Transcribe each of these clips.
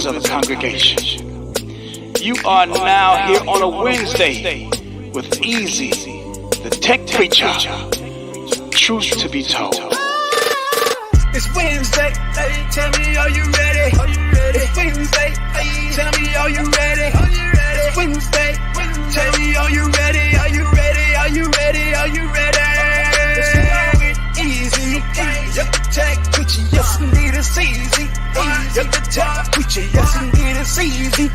members of the congregation. You are now here on a Wednesday with Easy, the tech preacher. Truth to be told. It's Wednesday, hey, tell me, are you ready? It's Wednesday, hey, tell me, are you ready? It's Wednesday, tell me, are you ready? Are you ready? Are you ready? Are you ready? It's easy, yep, the tech preacher, yes indeed it's easy. Yep, the tech preacher, yes indeed it's easy. Yep,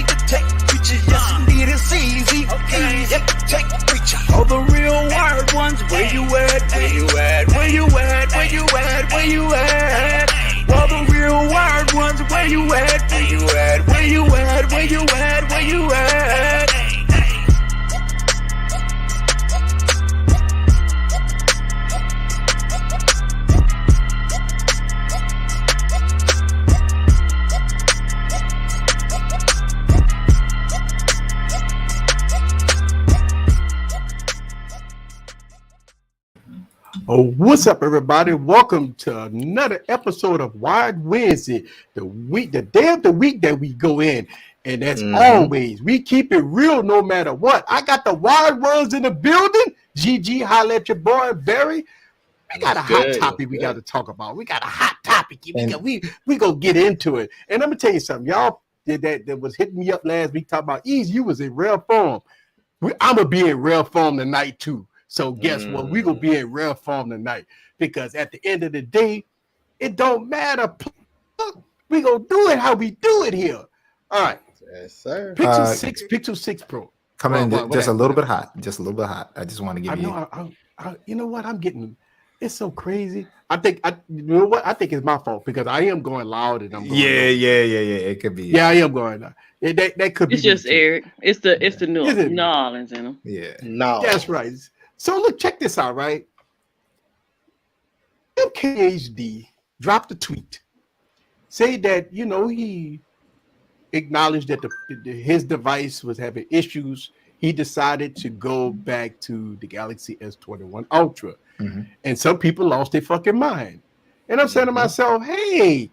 the tech preacher, yes indeed it's easy. Yep, the tech preacher. All the real wired ones, where you at? Where you at? Where you at? Where you at? Where you at? All the real wired ones, where you at? Where you at? Where you at? Where you at? Where you at? Oh, what's up, everybody? Welcome to another episode of Wired Wednesday, the day of the week that we go in. And as always, we keep it real no matter what. I got the Wired Ones in the building. GG, holla at your boy, Barry. We got a hot topic we got to talk about. We got a hot topic. We gonna get into it. And let me tell you something. Y'all that was hitting me up last week talking about Ease, you was in rare form. I'm going to be in rare form tonight, too. So guess what? We're going to be in rare form tonight because at the end of the day, it don't matter. We're going to do it how we do it here. All right. Yes, sir. Pixel 6 Pro. Coming in just a little bit hot. Just a little bit hot. I just want to give you. You know what? It's so crazy. You know what? I think it's my fault because I am going loud and I'm going Yeah. It could be. Yeah, I am going loud. That could be. It's just Eric. It's the New Orleans in them. Yeah. No. That's right. So look, check this out, right? MKHD dropped a tweet, say that he acknowledged that his device was having issues. He decided to go back to the Galaxy S21 Ultra, and some people lost their fucking mind. And I'm saying to myself, hey,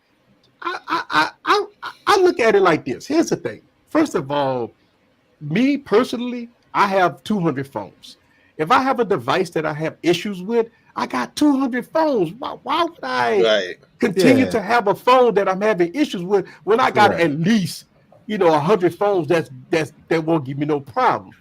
I look at it like this. Here's the thing. First of all, me personally, I have 200 phones. If I have a device that I have issues with, I got 200 phones. Why would I continue to have a phone that I'm having issues with when I got at least 100 phones that won't give me no problem?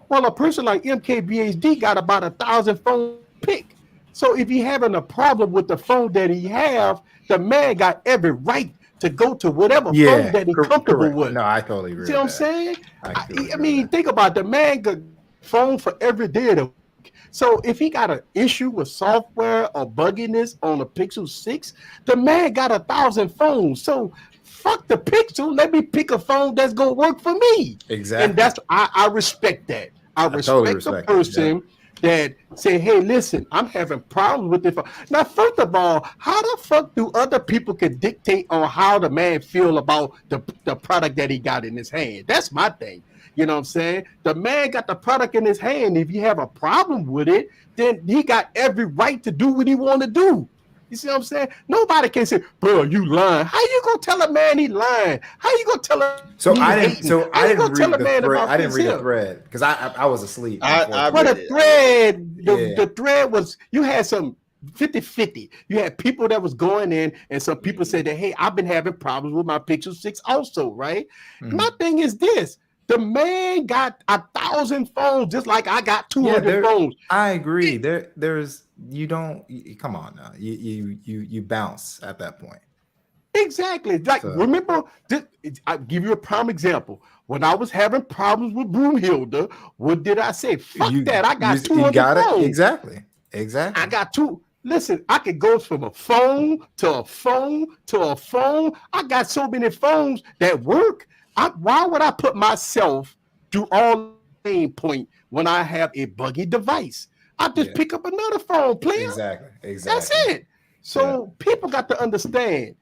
Well, a person like MKBHD got about 1,000 phones pick. So if he having a problem with the phone that he have, the man got every right to go to whatever phone that he's comfortable with. No, I totally agree. See what I'm saying? I mean, think about the man got phone for every day of the week. So if he got an issue with software or bugginess on a Pixel 6, the man got 1,000 phones. So fuck the Pixel. Let me pick a phone that's gonna work for me. Exactly. And that's I respect that. I respect the person that say, hey, listen, I'm having problems with this phone. Now, first of all, how the fuck do other people can dictate on how the man feel about the product that he got in his hand? That's my thing. You know what I'm saying? The man got the product in his hand. If you have a problem with it, then he got every right to do what he want to do. You see what I'm saying? Nobody can say, bro, you lying. How you gonna tell a man he lying? How you gonna tell him? I didn't read the thread because I was asleep. The thread was, you had some 50-50. You had people that was going in, and some people said that, hey, I've been having problems with my Pixel 6 also, right? My thing is this. The man got 1,000 phones, just like I got 200 phones. I agree. Come on now. You bounce at that point. Exactly. Like, remember, I'll give you a prime example. When I was having problems with Broomhilda, what did I say? Fuck that. I got 200 phones. Exactly. I got two. Listen, I could go from a phone to a phone to a phone. I got so many phones that work. Why would I put myself through all pain point when I have a buggy device? I just pick up another phone, player. Exactly. That's it. So people got to understand,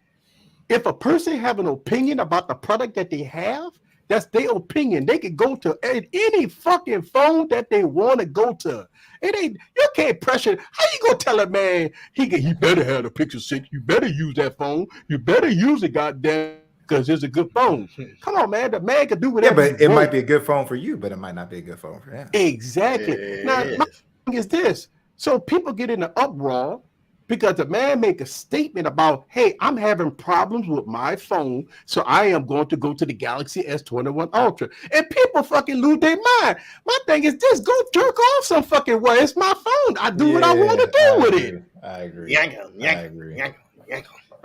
if a person have an opinion about the product that they have, that's their opinion. They can go to any fucking phone that they want to go to. You can't pressure. How you gonna tell a man he better have a Pixel 6? You better use that phone. You better use it, goddamn. because it's a good phone. Come on, man. The man can do whatever. Yeah, but it might be a good phone for you, but it might not be a good phone for him. Exactly. Now, my thing is this. So people get in the uproar because the man make a statement about, hey, I'm having problems with my phone, so I am going to go to the Galaxy S21 Ultra. And people fucking lose their mind. My thing is this, go jerk off some fucking way. It's my phone. I do what I want to do with it. I agree.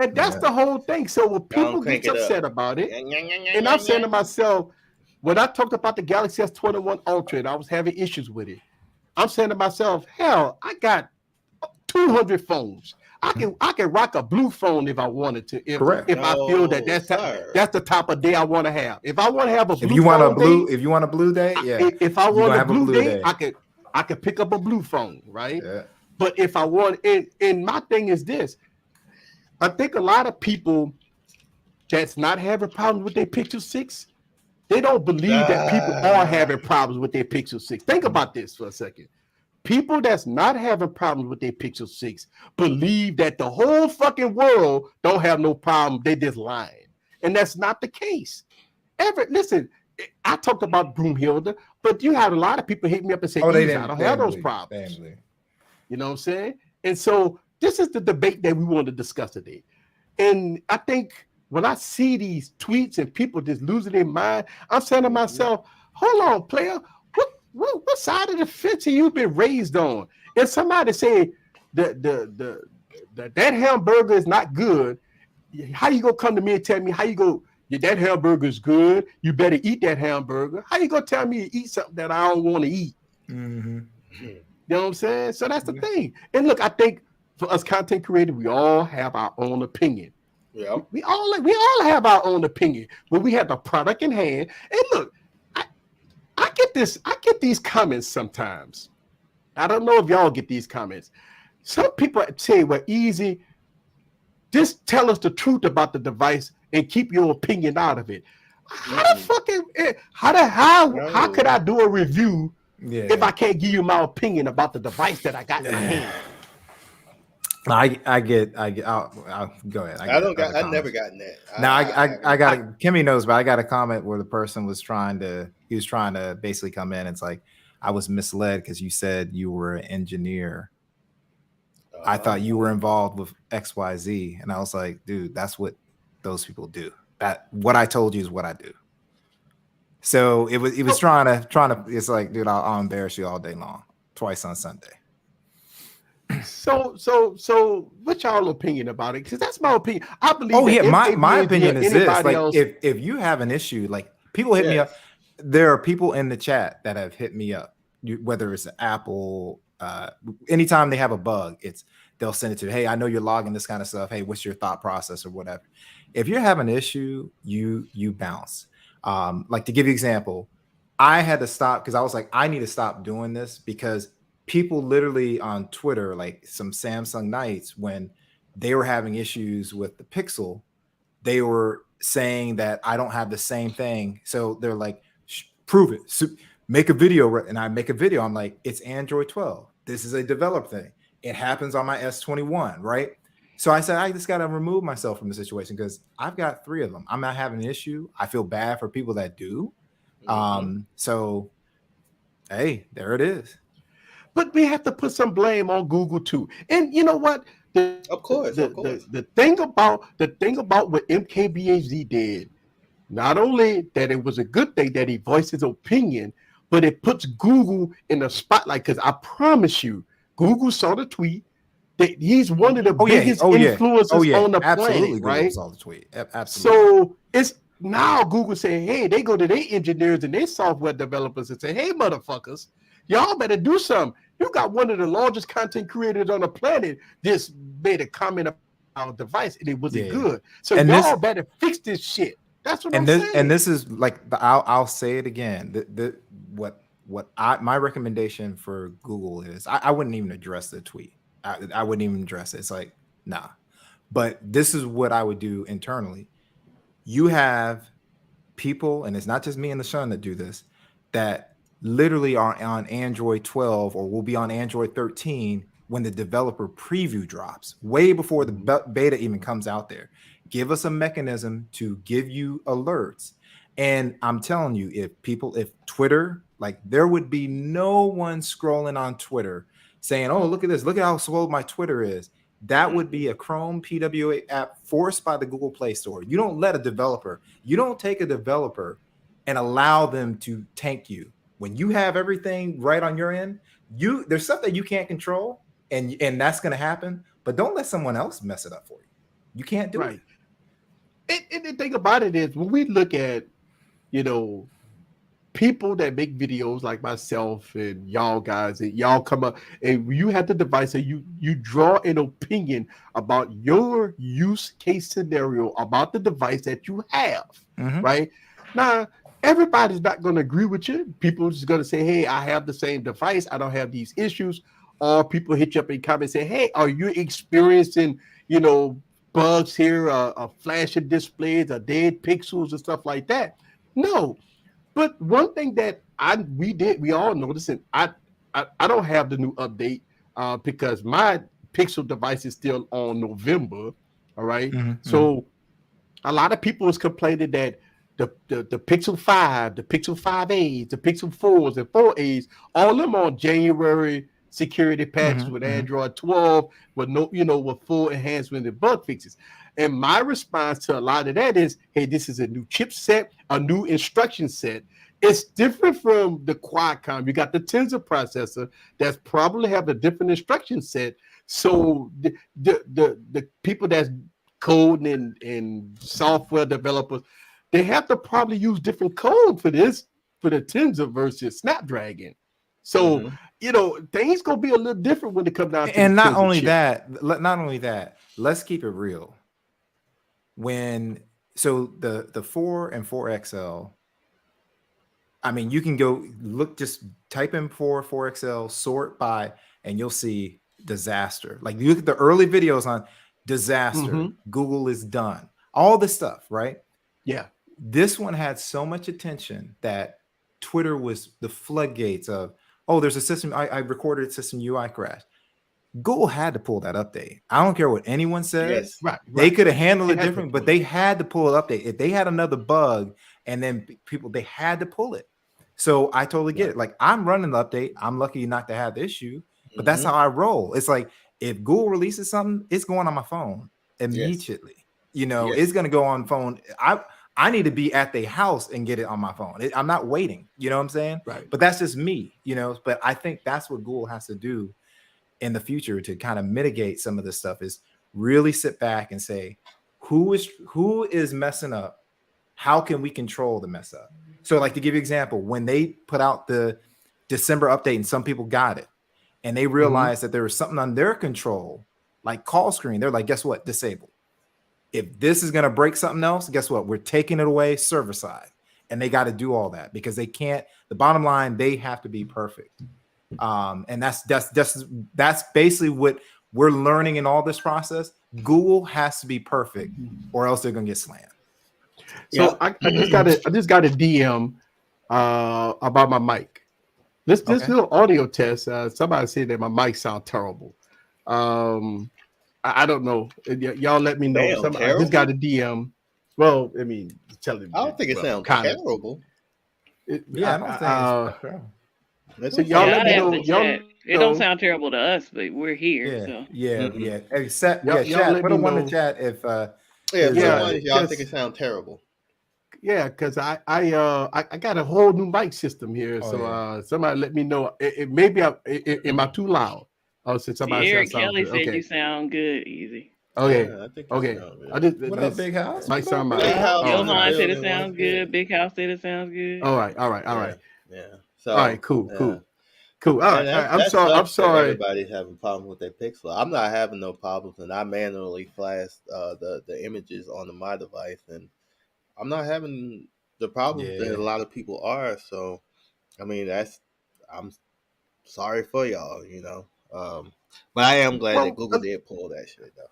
And that's the whole thing. So when people get upset about it, and I'm saying to myself, when I talked about the Galaxy S21 Ultra and I was having issues with it, I'm saying to myself, hell, I got 200 phones. I can rock a blue phone if I wanted to. If I feel that that's the type of day I want to have. If I want to have a blue if you want a blue day, yeah. If I want a blue day, I could pick up a blue phone, right? Yeah. But if I want, and my thing is this, I think a lot of people that's not having problems with their Pixel 6, they don't believe that people are having problems with their Pixel 6. Think about this for a second. People that's not having problems with their Pixel 6 believe that the whole fucking world don't have no problem. They just lying. And that's not the case. Listen, I talked about Broomhilda, but you had a lot of people hit me up and say, I don't have those problems. You know what I'm saying? And so this is the debate that we want to discuss today. And I think when I see these tweets and people just losing their mind, I'm saying to myself, hold on, player. What side of the fence have you been raised on? If somebody say that hamburger is not good, how you gonna come to me and tell me that hamburger is good? You better eat that hamburger. How you gonna tell me to eat something that I don't want to eat? Mm-hmm. You know what I'm saying? So that's the thing. And look, I think for us content creators, we all have our own opinion. Yeah, we all have our own opinion, but we have the product in hand. And look, I get these comments sometimes. I don't know if y'all get these comments. Some people say, well, easy, just tell us the truth about the device and keep your opinion out of it. How could I do a review if I can't give you my opinion about the device that I got in my hand? I get. I'll go ahead. I've never gotten that. I got. Kimmy knows, but I got a comment where the person was trying to basically come in. And it's like, I was misled because you said you were an engineer. I thought you were involved with XYZ, and I was like, dude, that's what those people do. That what I told you is what I do. So it was trying to. It's like, dude, I'll embarrass you all day long, twice on Sunday. So what's y'all opinion about it? Because that's my opinion. I believe. Oh yeah, my opinion is this: like, if you have an issue, like people hit me up. There are people in the chat that have hit me up, whether it's Apple. Anytime they have a bug, they'll send it to, hey, I know you're logging this kind of stuff. Hey, what's your thought process or whatever? If you're having an issue, you bounce. Like to give you an example, I had to stop because I was like, I need to stop doing this because people literally on Twitter, like some Samsung Knights, when they were having issues with the Pixel, they were saying that I don't have the same thing. So they're like, prove it. So make a video. And I make a video. I'm like, it's Android 12. This is a developer thing. It happens on my S21, right? So I said, I just got to remove myself from the situation because I've got 3 of them. I'm not having an issue. I feel bad for people that do. So, hey, there it is. But we have to put some blame on Google too. And you know what? Of course. The thing about what MKBHD did, not only that it was a good thing that he voiced his opinion, but it puts Google in the spotlight. Because I promise you, Google saw the tweet. That he's one of the biggest influencers on the planet, right? Saw the tweet. Absolutely. So it's now Google saying, hey, they go to their engineers and their software developers and say, hey, motherfuckers, y'all better do something. You got one of the largest content creators on the planet just made a comment about our device and it wasn't good. So and y'all better fix this shit. That's what I'm saying. And this is like I'll say it again. My recommendation for Google is I wouldn't even address the tweet. I wouldn't even address it. It's like, nah. But this is what I would do internally. You have people, and it's not just me and the Sean that do this, that literally are on Android 12 or will be on Android 13 when the developer preview drops, way before the beta even comes out there. give us a mechanism to give you alerts. And I'm telling you, if Twitter, like there would be no one scrolling on Twitter saying, oh, look at this, look at how slow my Twitter is. That would be a Chrome PWA app forced by the Google Play Store. You don't let a developer, you don't take a developer and allow them to tank you. When you have everything right on your end, there's stuff that you can't control, and that's going to happen, but don't let someone else mess it up for you. You can't do it. And the thing about it is, when we look at, people that make videos like myself and y'all guys, and y'all come up and you have the device and you draw an opinion about your use case scenario about the device that you have, right? Now, everybody's not going to agree with you. People are just going to say, hey, I have the same device, I don't have these issues. Or people hit you up in comments and say, hey, are you experiencing, bugs here, flashing displays, dead pixels and stuff like that? No. But one thing that we all noticed, and I don't have the new update because my Pixel device is still on November. All right. So a lot of people was complaining that the Pixel 5, the Pixel 5As, the Pixel 4s and 4As, all of them on January security patches with Android 12, with with full enhancement and bug fixes. And my response to a lot of that is, hey, this is a new chipset, a new instruction set. It's different from the Qualcomm. You got the Tensor processor that's probably have a different instruction set. So the people that's coding and software developers, they have to probably use different code for this, for the Tensor versus Snapdragon. So things gonna be a little different when it comes down to and not only that, let's keep it real. So the 4 and 4XL, I mean, you can go look, just type in 4XL, sort by, and you'll see disaster. Like you look at the early videos on disaster, Google is done, all this stuff, right? Yeah. This one had so much attention that Twitter was the floodgates of, oh, there's a system, I recorded a system UI crash. Google had to pull that update. I don't care what anyone says. Yes, right. They could have handled it different, but they had to pull an update. If they had another bug and then they had to pull it. So I totally get it. Like, I'm running the update. I'm lucky not to have the issue, but that's how I roll. It's like, if Google releases something, it's going on my phone immediately. It's going to go on phone. I need to be at the house and get it on my phone. I'm not waiting. You know what I'm saying? Right. But that's just me, but I think that's what Google has to do in the future to kind of mitigate some of this stuff, is really sit back and say, who is messing up? How can we control the mess up? So, like, to give you an example, when they put out the December update and some people got it and they realized that there was something on their control, like call screen, they're like, guess what? Disable. If this is going to break something else, guess what? We're taking it away server side. And they got to do all that because they can't, the bottom line, they have to be perfect. And that's basically what we're learning in all this process. Google has to be perfect or else they're going to get slammed. So I just got a DM about my mic. This little audio test. Somebody said that my mic sounds terrible. I don't know. Y'all let me know. I just got a DM. Well, I mean, telling me. I don't think it sounds terrible. I don't think it's terrible. So y'all let me know. It don't sound terrible to us, but we're here. Except, chat. Put a one in the chat if. Y'all think it sounds terrible. Yeah, because I got a whole new mic system here. Somebody let me know. Maybe am I too loud? Oh, since somebody Eric Kelly said you sound good, Easy. Okay. Yeah, I think Okay. What up, Big House? Might sound my Johan said it sounds good. Big House said it sounds good. All right. Yeah. So, all right. Cool. All right. I'm sorry. Everybody's having problems with their Pixel. I'm not having no problems, and I manually flash the images onto my device, and I'm not having the problems that a lot of people are. So, I mean, I'm sorry for y'all, but I am glad that Google did pull that shit though.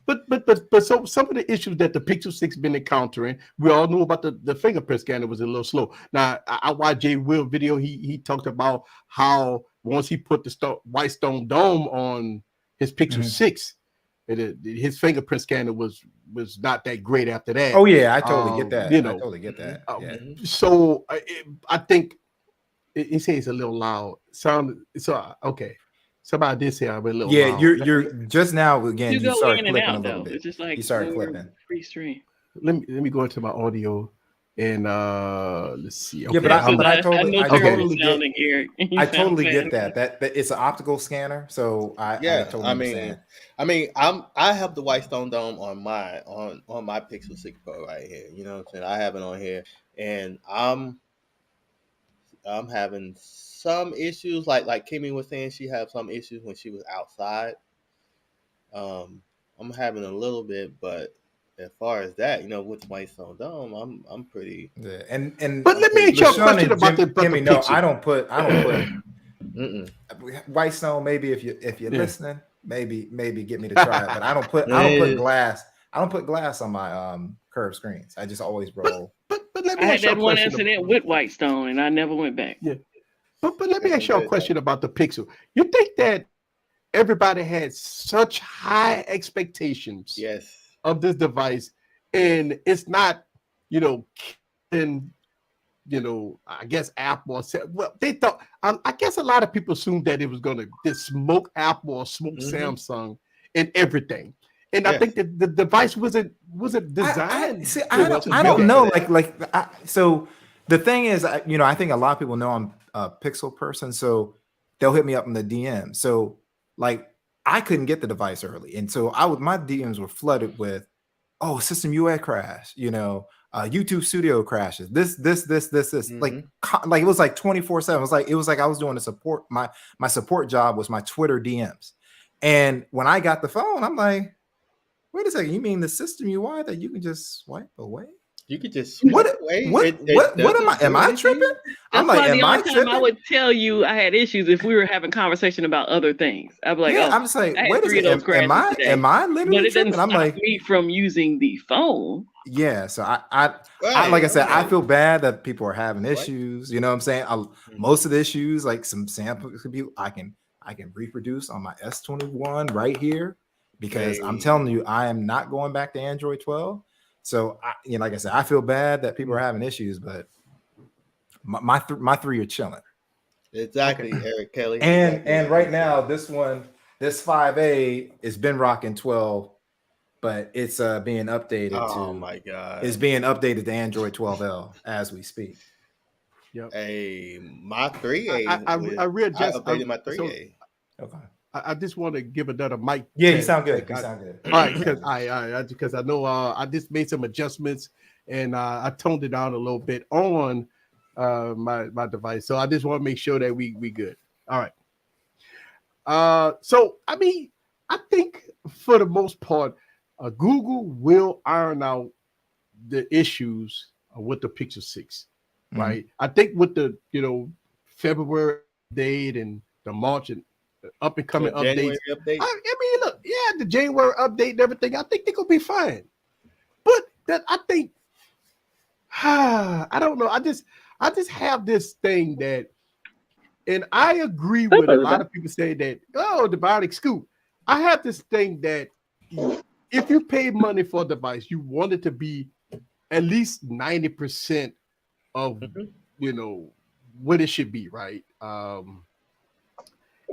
But so some of the issues that the Pixel 6 been encountering, we all knew about the fingerprint scanner was a little slow. Now I watched Jay Will video. He talked about how once he put the White Stone Dome on his Pixel 6, his fingerprint scanner was not that great after that. Oh yeah, I totally get that. I totally get that. So I think he says it's a little loud. Okay. Somebody did say I'm a little loud. You're just now again. You started in and clipping out, a little though. bit. It's just like you started clipping. Free stream. Let me go into my audio and let's see. Okay. Yeah, but I totally get that. That it's an optical scanner. So I totally understand. I have the Whitestone Dome on my Pixel 6 Pro right here. You know what I'm saying? I have it on here, and I'm having some issues. Like Kimmy was saying, she had some issues when she was outside. I'm having a little bit, but as far as that, with Whitestone Dome, I'm pretty. Yeah, and but let me ask you a question about the Kimmy. No, I don't put Whitestone. Maybe if you're listening, maybe get me to try it. But I don't put glass. I don't put glass on my curved screens. I just always roll. But let me I ask you had that one incident with Whitestone, and I never went back. Yeah, but let me ask you a question about the Pixel. You think that everybody had such high expectations? Yes. Of this device, and it's not, I guess Apple said, well, they thought, I guess a lot of people assumed that it was going to smoke Apple or smoke Samsung and everything. And I think that the device wasn't designed. I don't know. So the thing is, I think a lot of people know I'm a Pixel person, so they'll hit me up in the DM. So I couldn't get the device early, and so my DMs were flooded with, system UI crash, YouTube Studio crashes, this. Like it was like 24/7. It was like I was doing a support. My support job was my Twitter DMs, and when I got the phone, I'm like, wait a second, you mean the system UI that you can just swipe away? You could just what am I tripping? That's why the only time I would tell you I had issues if we were having conversation about other things. I'd be like, I'm just like, wait a second, am I literally but it tripping? doesn't stop me from using the phone. Yeah, so I like I said, I feel bad that people are having issues. You know what I'm saying? Most of the issues, like some samples, I can reproduce on my S21 right here because I'm telling you, I am not going back to Android 12. So, like I said, I feel bad that people are having issues, but my three are chilling. Exactly, Eric Kelly. And right now, this 5A has been rocking 12, but it's being updated Oh my god! It's being updated to Android 12L as we speak. Yep. My 3A. I updated my 3A. Okay. I just want to give another mic. Yeah, you sound good. All right, because I know I just made some adjustments and I toned it down a little bit on my device. So I just want to make sure that we good. All right. So I think for the most part, Google will iron out the issues with the Pixel 6, right? I think with the February date and the March and up and coming updates. Update. Look, the January update and everything. I think they're gonna be fine. But I think I don't know. I just have this thing that, and I agree with a lot of people say that, the Bionic Scoop. I have this thing that if you pay money for a device, you want it to be at least 90% of what it should be, right?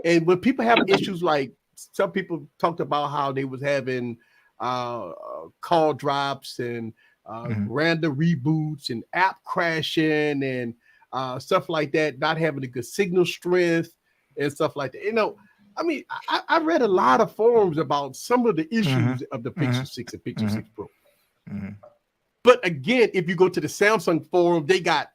And when people have issues, like some people talked about how they was having call drops and random reboots and app crashing and stuff like that, not having a good signal strength and stuff like that. I read a lot of forums about some of the issues of the Pixel 6 and Pixel 6 Pro. But again, if you go to the Samsung forum, they got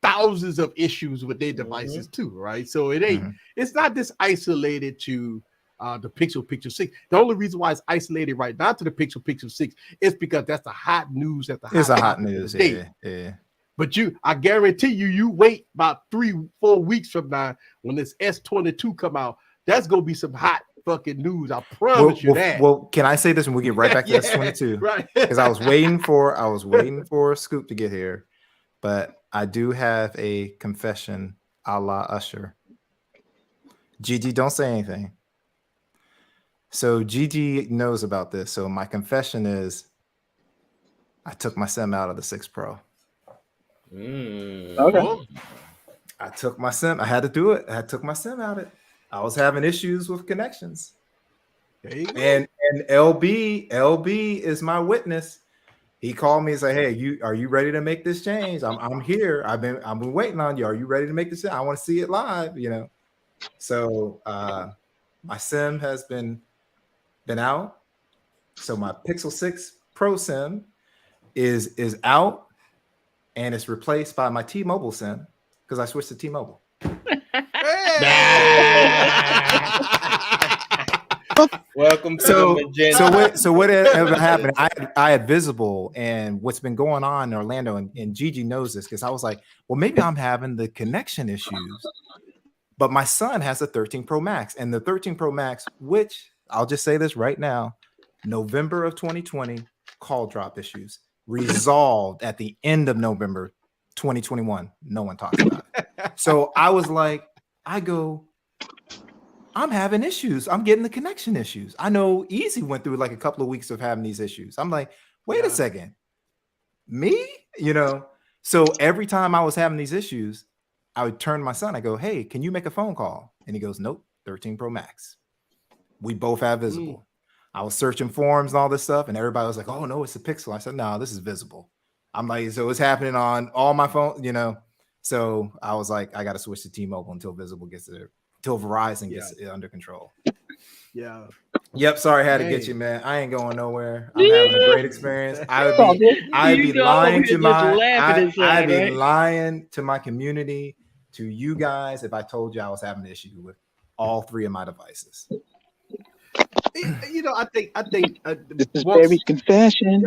thousands of issues with their devices too, right? So it ain't, it's not just isolated to the Pixel 6. The only reason why it's isolated right now to the Pixel 6 is because that's the hot news at the It's a hot news, yeah. But I guarantee you wait about 3-4 weeks from now when this S22 come out, that's gonna be some hot fucking news. I promise you that. Well, can I say this when we get right back to S22? Right. Because I was waiting for Scoop to get here, but I do have a confession a la Usher. Gigi, don't say anything. So Gigi knows about this. So my confession is I took my SIM out of the 6 Pro. Okay. I took my SIM. I had to do it. I took my SIM out of it. I was having issues with connections. And LB is my witness. He called me and said, "Hey, are you ready to make this change? I'm here. I've been waiting on you. Are you ready to make this change? I want to see it live, you know." So my SIM has been out. So my Pixel 6 Pro SIM is out, and it's replaced by my T-Mobile SIM because I switched to T-Mobile. Welcome to so what ever happened? I had Visible, and what's been going on in Orlando, and Gigi knows this because I was like, well, maybe I'm having the connection issues. But my son has a 13 Pro Max, and the 13 Pro Max, which I'll just say this right now, November of 2020, call drop issues resolved at the end of November 2021. No one talks about it. So I was like, I'm having issues. I'm getting the connection issues. I know Easy went through like a couple of weeks of having these issues. I'm like, wait a second. Me? You know? So every time I was having these issues, I would turn to my son. I go, hey, can you make a phone call? And he goes, nope, 13 Pro Max. We both have Visible. I was searching forums and all this stuff, and everybody was like, oh, no, it's a Pixel. I said, no, this is Visible. I'm like, so it's happening on all my phones, you know? So I was like, I got to switch to T-Mobile until Visible gets there. Till Verizon gets it under control. Yeah. Yep. Sorry, I had to get you, man. I ain't going nowhere. I'm having a great experience. I'd be lying to my community, to you guys, if I told you I was having an issue with all 3 of my devices. You know, I think this is very confession.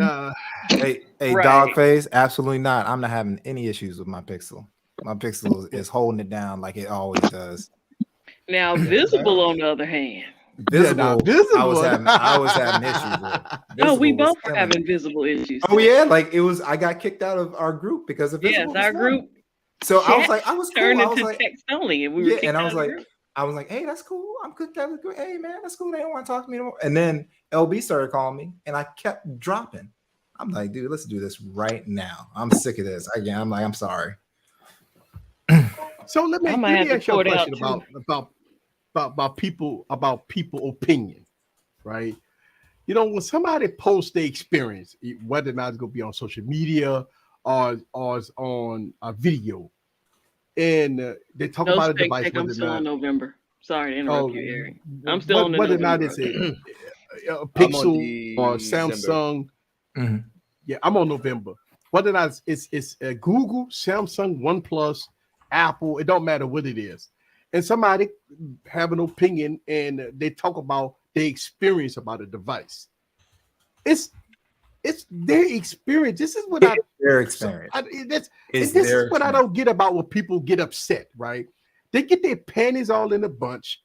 Hey, right. Dogface, absolutely not. I'm not having any issues with my Pixel. My Pixel is holding it down like it always does. Now, Visible, on the other hand, Visible. I was having issues with. No, we both are having Visible issues. Oh yeah, like it was. I got kicked out of our group because of Visible. Yes, our group. So I was like, I was turned cool. into text only, and we were. Yeah, and I was like, hey, that's cool. I'm kicked out of the group. Hey man, that's cool. They don't want to talk to me anymore. And then LB started calling me, and I kept dropping. I'm like, dude, let's do this right now. I'm sick of this. Again, I'm like, I'm sorry. So let me ask you a question about people opinion, right? You know, when somebody posts their experience, whether or not it's gonna be on social media or it's on a video, and they talk about a device. I'm still in November. Sorry to interrupt you, Eric. I'm still in November. Whether or not it's a Pixel or Samsung. Mm-hmm. Yeah, I'm on November. Whether or not it's Google, Samsung, OnePlus, Apple, it don't matter what it is. And somebody have an opinion and they talk about their experience about a device. It's their experience. This is what their experience. This is what I don't get about when people get upset, right? They get their panties all in a bunch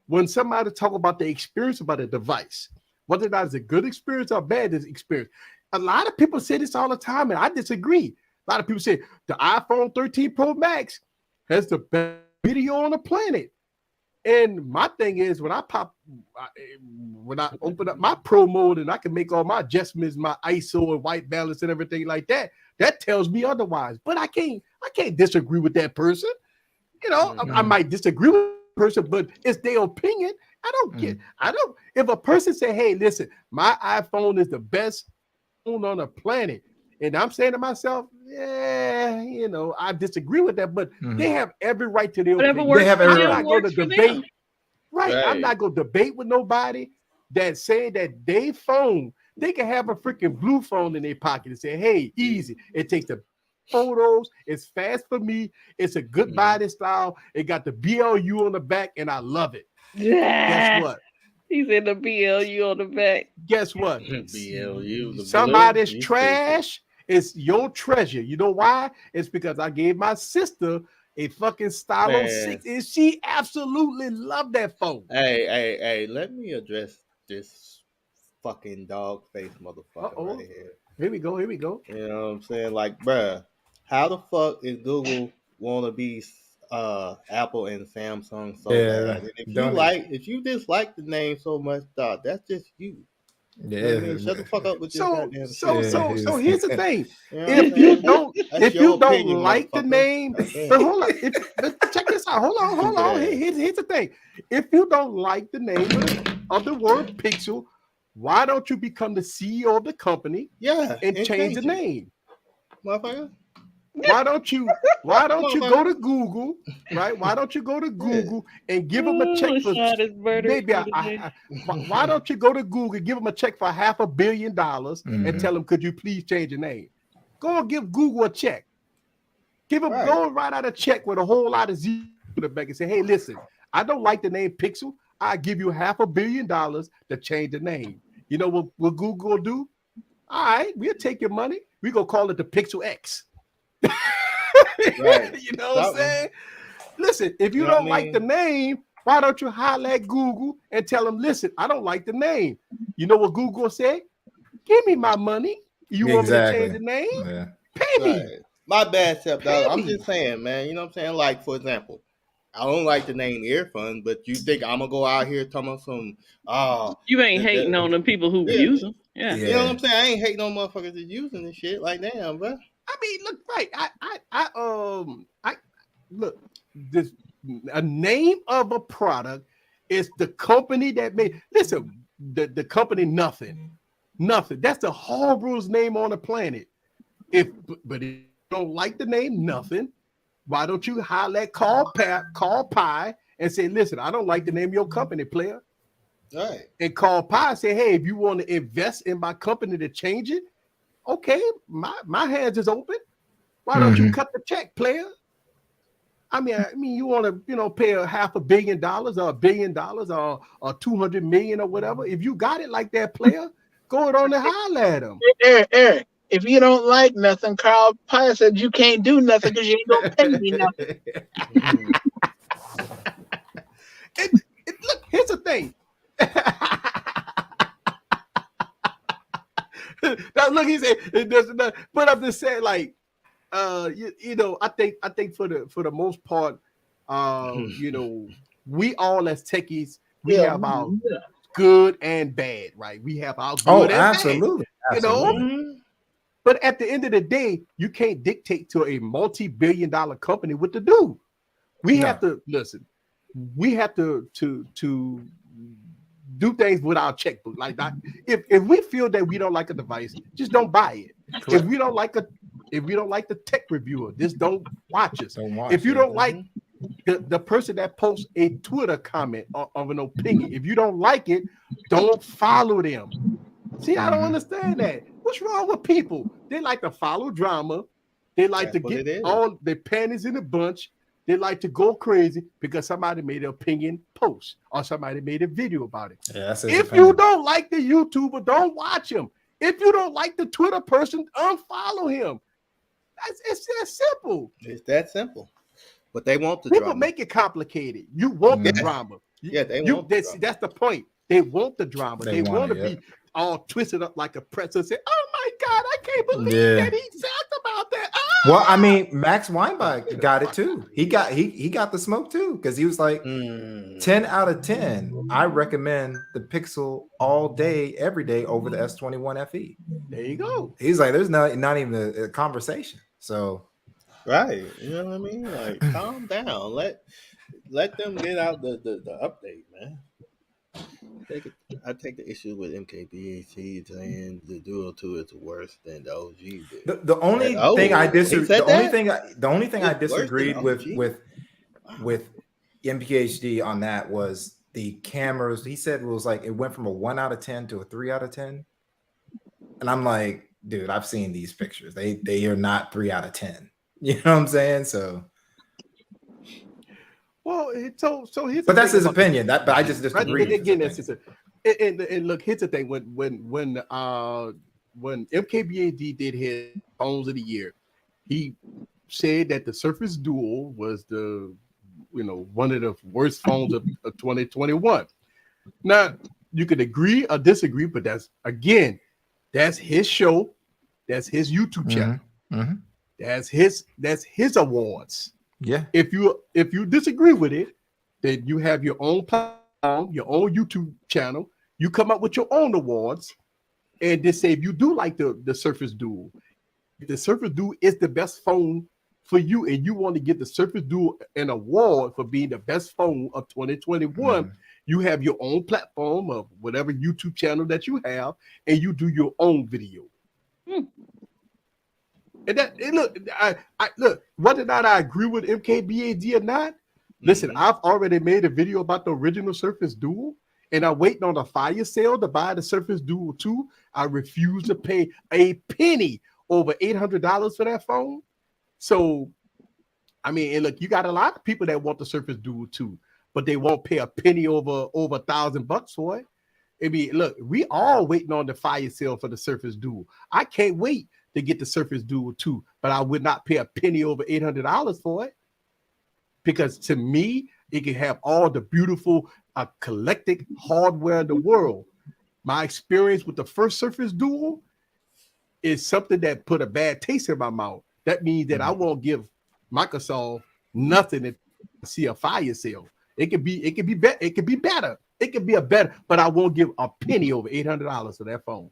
when somebody talk about their experience about a device, whether or not it's a good experience or bad experience. A lot of people say this all the time, and I disagree. A lot of people say the iPhone 13 Pro Max has the best video on the planet. And my thing is, when I open up my Pro mode and I can make all my adjustments, my ISO and white balance and everything like that, that tells me otherwise. But I can't disagree with that person. You know, I might disagree with the person, but it's their opinion. If a person say, hey, listen, my iPhone is the best phone on the planet, and I'm saying to myself, yeah, you know, I disagree with that, but they have every right to their opinion. They have every right. I'm not going to debate. Right. I'm not going to debate with nobody that's saying that they phone, they can have a freaking blue phone in their pocket and say, hey, easy. It takes the photos. It's fast for me. It's a good body style. It got the BLU on the back, and I love it. Yeah. Guess what? He said the BLU on the back. Guess what? BLU. Somebody's trash is your treasure. You know why? It's because I gave my sister a fucking Stylo 6, and she absolutely loved that phone. Hey, let me address this fucking dog face motherfucker right here. Here we go. You know what I'm saying? Like, bruh, how the fuck is Google want to be Apple and Samsung so bad. And if you dislike the name so much, dog, that's just you. Yeah, you know what I mean? Shut the fuck up with your goddamn shit. So here's the thing: if you don't like the name, but hold on, check this out. Hold on. Here's the thing: if you don't like the name of the word Pixel, why don't you become the CEO of the company? And change the name, motherfucker. Why don't you go to Google, right? Why don't you go to Google and give them a check for maybe why don't you go to Google and give them a check for $500 million and tell them, could you please change your name? Go and give Google a check. Go and write out a check with a whole lot of zeros to the back and say, hey, listen, I don't like the name Pixel. I give you $500 million to change the name. You know what Google will do? All right, we'll take your money. We're gonna call it the Pixel X. You know what I'm saying? Listen, if you don't like the name, why don't you holler at Google and tell them, listen, I don't like the name. You know what Google said? Give me my money. You want me to change the name? Pay me. My bad, Sep, dog. I'm just saying, man. You know what I'm saying? Like, for example, I don't like the name Earfund, but you think I'm gonna go out here talking about some? You ain't hating on the people who use them. Yeah, you know what I'm saying? I ain't hating on motherfuckers that's using this shit. Like, damn, bro. I mean, look, right. I look, this a name of a product is the company that made. Listen, the company nothing. That's the horriblest name on the planet. But if you don't like the name nothing, why don't you holler at Carl Pie and say, listen, I don't like the name of your company, player. All right. And Carl Pie say, hey, if you want to invest in my company to change it, okay, my hands is open. Why don't you cut the check, player? I mean, you want to, pay $500 million or $1 billion or 200 million or whatever. If you got it like that, player, go on and holler at him. Eric, if you don't like nothing, Carl Pie said you can't do nothing because you ain't gonna pay me nothing. Look, here's the thing. Now look, he said it doesn't. But I'm just saying, like, I think for the most part, we all as techies, we have our good and bad, right? We have our good and absolutely. bad, But at the end of the day, you can't dictate to a multi-billion-dollar company what to do. We have to listen. We have to do things with our checkbook. Like that. If we feel that we don't like a device, just don't buy it. Correct. If we don't like the tech reviewer, just don't watch us. If you don't like the person that posts a Twitter comment of an opinion, if you don't like it, don't follow them. See, I don't understand that. What's wrong with people? They like to follow drama. They like to get all their panties in a bunch. They like to go crazy because somebody made an opinion post or somebody made a video about it. Yeah, if you don't like the YouTuber, don't watch him. If you don't like the Twitter person, unfollow him. It's that simple. It's that simple. But they want the people drama. Make it complicated. You want the drama. They want the drama. That's the point. They want the drama. They want to be all twisted up like a pretzel and say, "Oh my God, I can't believe that he talked about that." Well, I mean, Max Weinbach got it too. He got the smoke too because he was like 10 out of 10. I recommend the Pixel all day, every day over the S21 FE. There you go. He's like, there's not even a conversation. So, right, you know what I mean? Like, calm down. Let them get out the update, man. I take the issue with MKBHD saying the Duo 2 is worse than the OG did. The only thing I disagreed with MKBHD on that was the cameras. He said it was like it went from a 1 out of 10 to a 3 out of 10. And I'm like, dude, I've seen these pictures. They are not 3 out of 10. You know what I'm saying? So well, so here's but that's his opinion. But I just disagree. Again, and look, here's the thing: when MKBHD did his phones of the year, he said that the Surface Duo was one of the worst phones of 2021. Now you could agree or disagree, but that's his show, that's his YouTube channel, that's his awards. Yeah. If you disagree with it, then you have your own platform, your own YouTube channel. You come up with your own awards, and just say if you do like the Surface Duo, if the Surface Duo is the best phone for you, and you want to get the Surface Duo an award for being the best phone of 2021, you have your own platform of whatever YouTube channel that you have, and you do your own video. And that look, I look, whether or not I agree with MKBHD or not, listen, I've already made a video about the original Surface Duo, and I'm waiting on a fire sale to buy the Surface Duo 2. I refuse to pay a penny over $800 for that phone. So, I mean, and look, you got a lot of people that want the Surface Duo 2, but they won't pay a penny over $1,000 for it. I mean, look, we all waiting on the fire sale for the Surface Duo. I can't wait to get the Surface Duo 2, but I would not pay a penny over $800 for it, because to me, it can have all the beautiful eclectic hardware in the world. My experience with the first Surface Duo is something that put a bad taste in my mouth. That means that I won't give Microsoft nothing if I see a fire sale. It could be better. It could be better. It could be a better, but I won't give a penny over $800 for that phone.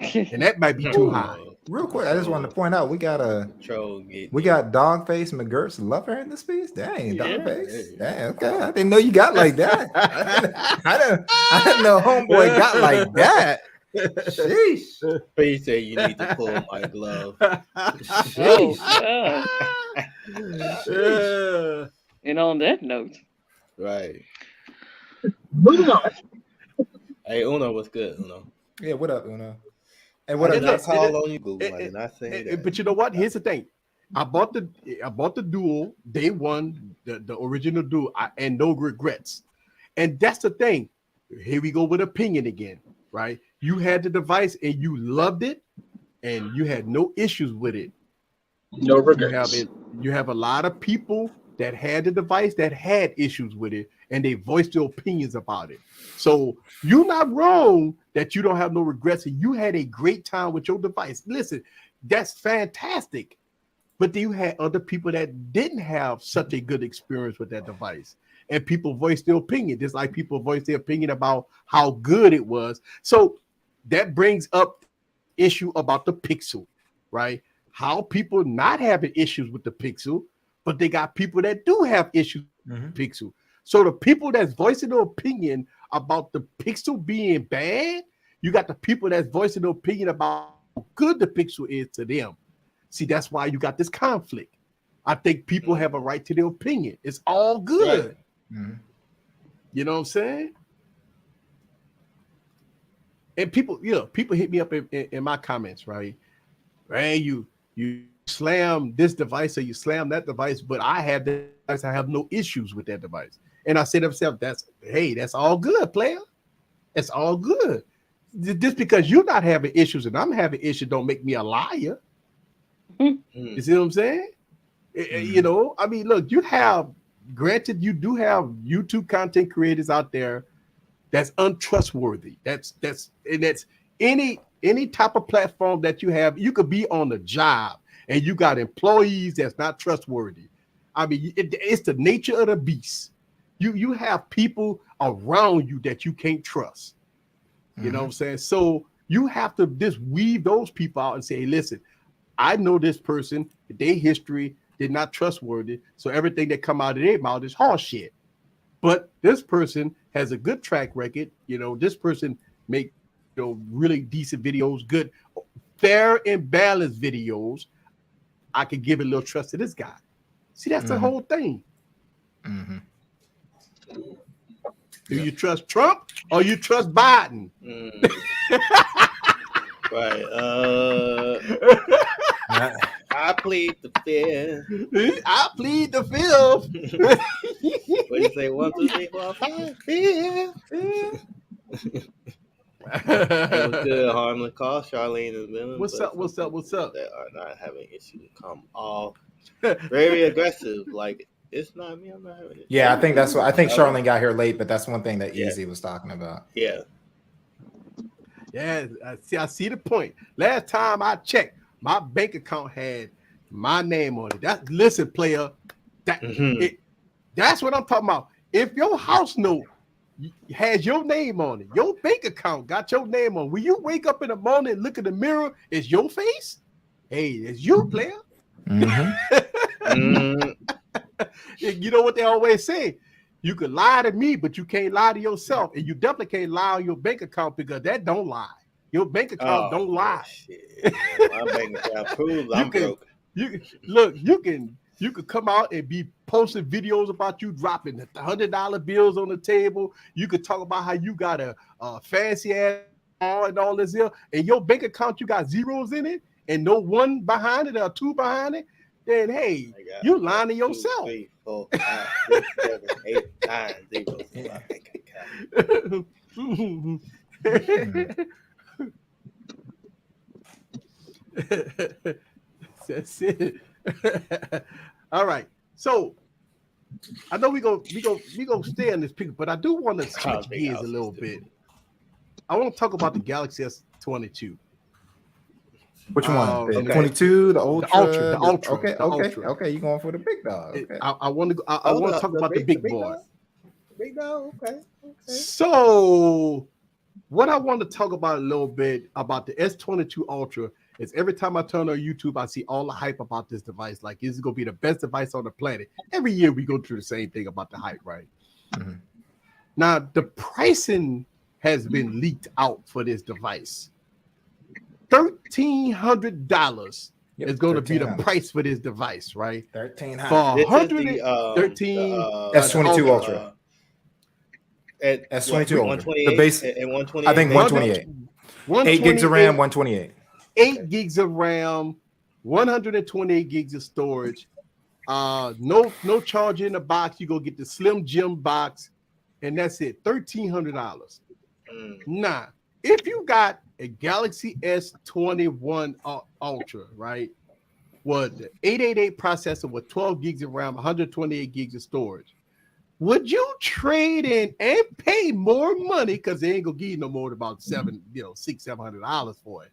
And that might be too high. Real quick, I just wanted to point out we got Dogface McGirth's lover in this piece. Dang, Dogface. Dang, okay. I didn't know you got like that. I didn't know homeboy got like that. Sheesh. Please say you need to pull my glove. Sheesh. And on that note, right. Uno. Hey, Uno, what's good, Uno? Yeah, what up, Uno? And what I call on you, Google. I did not say that. But you know what? Here's the thing. I bought the Duo day one, the original Duo, and no regrets. And that's the thing. Here we go with opinion again, right? You had the device and you loved it, and you had no issues with it. No regrets. You have a lot of people that had the device that had issues with it, and they voiced their opinions about it. So you're not wrong that you don't have no regrets, and you had a great time with your device. Listen, that's fantastic. But then you had other people that didn't have such a good experience with that device, and people voiced their opinion, just like people voiced their opinion about how good it was. So that brings up issue about the Pixel, right? How people not having issues with the Pixel, but they got people that do have issues with the Pixel. So the people that's voicing their opinion about the Pixel being bad, you got the people that's voicing their opinion about how good the Pixel is to them. See, that's why you got this conflict. I think people have a right to their opinion. It's all good. Mm-hmm. You know what I'm saying? And people hit me up in my comments, right? Right? You slam this device or you slam that device, but I have this device. I have no issues with that device. And I say to myself, that's all good, player. It's all good. Just because you're not having issues and I'm having issues don't make me a liar. You see what I'm saying? You know, I mean, look, you do have YouTube content creators out there that's untrustworthy. That's any type of platform that you have. You could be on the job and you got employees that's not trustworthy. I mean, it's the nature of the beast. You have people around you that you can't trust. You know what I'm saying? So you have to just weed those people out and say, hey, listen, I know this person, their history, they're not trustworthy. So everything that come out of their mouth is horse shit. But this person has a good track record. You know, this person make really decent videos, good, fair and balanced videos. I can give a little trust to this guy. See, that's the whole thing. Do you trust Trump or you trust Biden? Right. I plead the fifth. I plead the fifth. What do you say? 1, 2, 3, 4, 5, 5. It was good, harmless call. Charlene is willing. What's up? That are not having issues come off very aggressive. Like, it's not me. I'm not having it. Yeah, I think that's what I think. Charlene got here late, but that's one thing that Easy was talking about. Yeah. Yeah, I see the point. Last time I checked, my bank account had my name on it. Listen, player, That's what I'm talking about. If your house note has your name on it, your bank account got your name on. When you wake up in the morning and look in the mirror, it's your face. Hey, it's you, player. You know what they always say? You can lie to me, but you can't lie to yourself, and you definitely can't lie on your bank account because that don't lie. Your bank account don't lie. Shit. My bank account proves I'm broke. You could come out and be posting videos about you dropping the $100 bills on the table. You could talk about how you got a fancy ass and all this here, and your bank account you got zeros in it and no one behind it or two behind it. Then hey, you lying to yourself. 2, 3, 4, 5, 6, 7, 8, 9 zeros in my bank account. That's it. All right. So I know we go stay on this picture, but I do want to switch gears a little bit. I want to talk about the Galaxy S22. Which one? The 22, the Ultra, the Ultra. Okay. You going for the big dog? Okay. I want to talk about the big boy. Big dog. Okay. So, what I want to talk about a little bit about the S22 Ultra is every time I turn on YouTube, I see all the hype about this device. Like, this is going to be the best device on the planet. Every year we go through the same thing about the hype, right? Mm-hmm. Now, the pricing has been leaked out for this device. $1,300 is going to be the price for this device, right? $1,300 for 113 S22 Ultra. At S22 Ultra. The base and 128. I think 128. 8 gigs of RAM, 128. 8 gigs of RAM, 128 gigs of storage. No charger in the box. You go get the Slim Jim box, and that's it. $1,300. Now, if you got a Galaxy S21 Ultra, right? With the 888 processor with 12 gigs of RAM, 128 gigs of storage, would you trade in and pay more money because they ain't gonna give you no more than about $700 for it,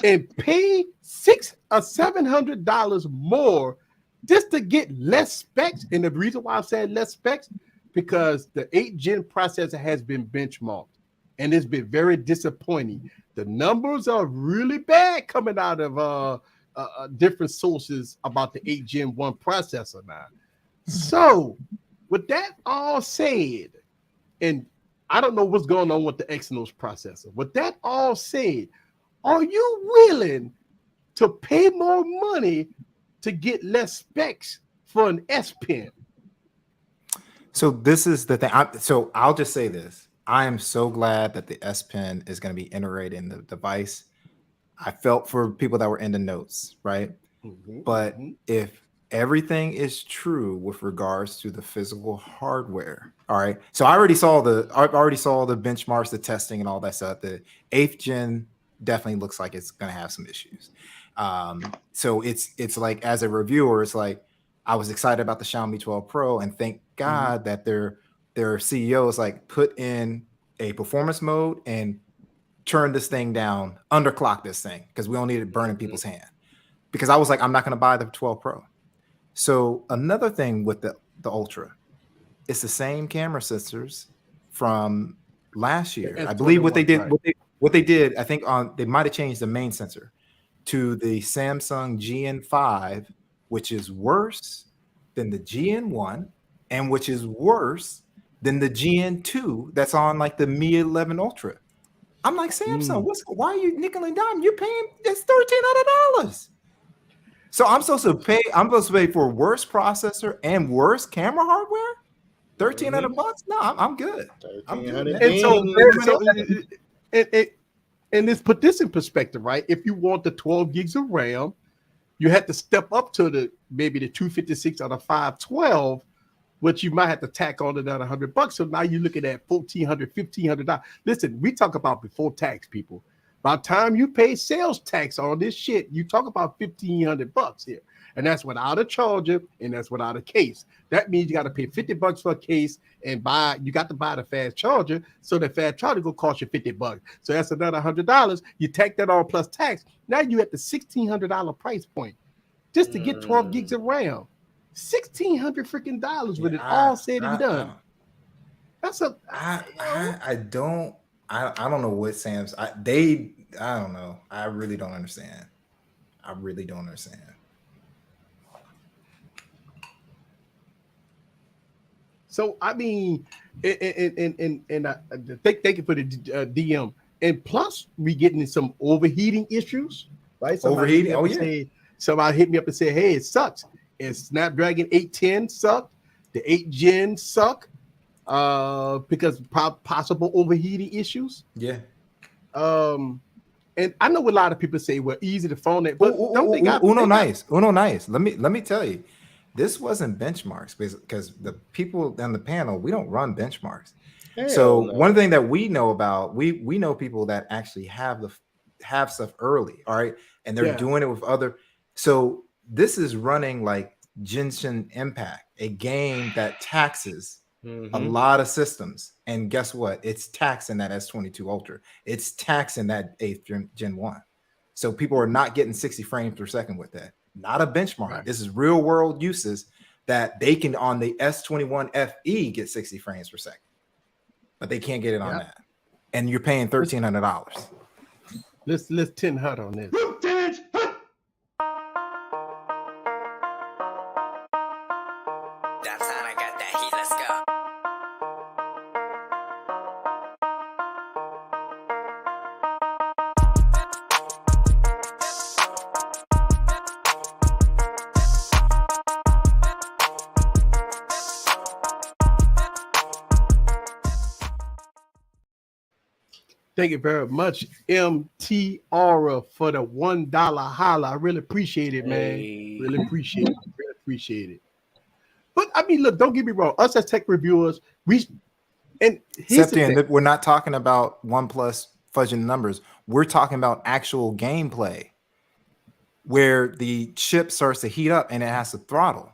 and pay $600 or $700 more just to get less specs? And the reason why I'm saying less specs, because the 8th gen processor has been benchmarked. And it's been very disappointing. The numbers are really bad coming out of different sources about the 8th Gen 1 processor now. So, with that all said, and I don't know what's going on with the Exynos processor. With that all said, are you willing to pay more money to get less specs for an S Pen? So this is the thing. So I'll just say this. I am so glad that the S Pen is going to be integrated in the device. I felt for people that were in the notes, right? But if everything is true with regards to the physical hardware, all right. So I already saw the benchmarks, the testing, and all that stuff. The 8th gen definitely looks like it's going to have some issues. So it's like, as a reviewer, it's like I was excited about the Xiaomi 12 Pro, and thank God that their CEO is like, put in a performance mode and turn this thing down, underclock this thing, because we don't need it burning people's hand. Because I was like, I'm not going to buy the 12 Pro. So another thing with the Ultra, it's the same camera sensors from last year. I believe what they did, I think they might have changed the main sensor to the Samsung GN5, which is worse than the GN1 and which is worse than the GN2 that's on like the Mi 11 Ultra. I'm like, Samsung, why are you nickel and dime? You're paying, it's $1,300. So I'm supposed to pay for worse processor and worse camera hardware? $1,300? No, I'm good. I'm good. And let's put this in perspective, right? If you want the 12 gigs of RAM, you had to step up to maybe the 256 or the 512, which you might have to tack on to that $100. So now you're looking at $1,400, $1,500. Listen, we talk about before tax, people. By the time you pay sales tax on this shit, you talk about $1,500 here. And that's without a charger, and that's without a case. That means you got to pay $50 for a case, and you got to buy the fast charger. So the fast charger will cost you $50. So that's another $100. You tack that on plus tax. Now you at the $1,600 price point just to get 12 gigs of RAM. $1,600 freaking dollars with it all said and done. That's a I don't know what Sam's I don't know. I really don't understand. So I mean, and thank you for the DM. And plus, we getting some overheating issues, right? Somebody hit me up and said, "Hey, it sucks. And Snapdragon 810 sucked. The 8 Gen suck because possible overheating issues." Yeah. And I know a lot of people say, "Well, easy to phone it," but Uno nice. Let me tell you, this wasn't benchmarks because the people on the panel, we don't run benchmarks. One thing that we know about, we know people that actually have stuff early, all right, and they're doing it with other. So this is running like Genshin Impact, a game that taxes a lot of systems, and guess what? It's taxing that S22 Ultra. It's taxing that 8th Gen 1. So people are not getting 60 frames per second with that. Not a benchmark. Right. This is real world uses that they can on the S21 FE get 60 frames per second, but they can't get it on that. And you're paying $1,300. Let's 10 hut on this. Thank you very much, MT Aura, for the $1 holla. I really appreciate it, man. Really appreciate it. But I mean, look, don't get me wrong. Us as tech reviewers, we're not talking about OnePlus fudging numbers. We're talking about actual gameplay where the chip starts to heat up and it has to throttle.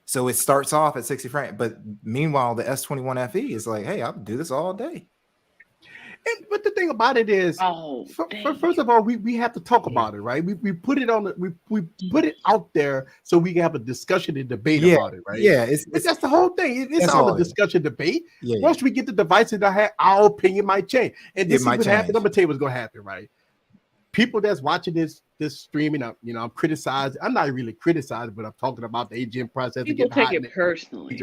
So it starts off at 60 frames, but meanwhile, the S21 FE is like, hey, I'll do this all day. But the thing about it is, first of all, we have to talk about it, right? We put it on we put it out there so we can have a discussion and debate about it, right? Yeah, that's the whole thing. It's all a discussion debate. Once we get the devices that have, our opinion might change, and this is what happened. I'm gonna tell you what's gonna happen, right? People that's watching this streaming, I'm criticizing. I'm not really criticizing, but I'm talking about the 8 Gen processor. People take it personally.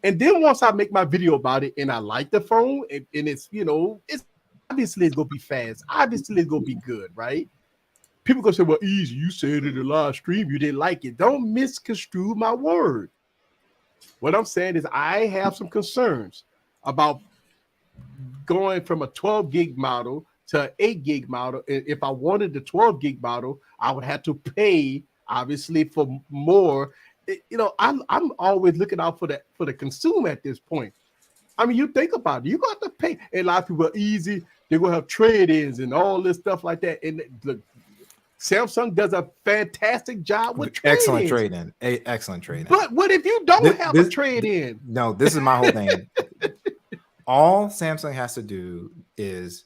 And then once I make my video about it and I like the phone and it's, it's obviously it's going to be fast. Obviously it's going to be good, right? People going to say, well, easy. You said in the live stream you didn't like it. Don't misconstrue my word. What I'm saying is I have some concerns about going from a 12 gig model to an 8 gig model. If I wanted the 12 gig model, I would have to pay, obviously, for more. I'm always looking out for the consumer at this point. I mean, you think about it, you're going to have to pay. And a lot of people are easy. They're going to have trade-ins and all this stuff like that. And look, Samsung does a fantastic job with trade-ins. Excellent trade-in. But what if you don't have a trade-in? No, this is my whole thing. All Samsung has to do is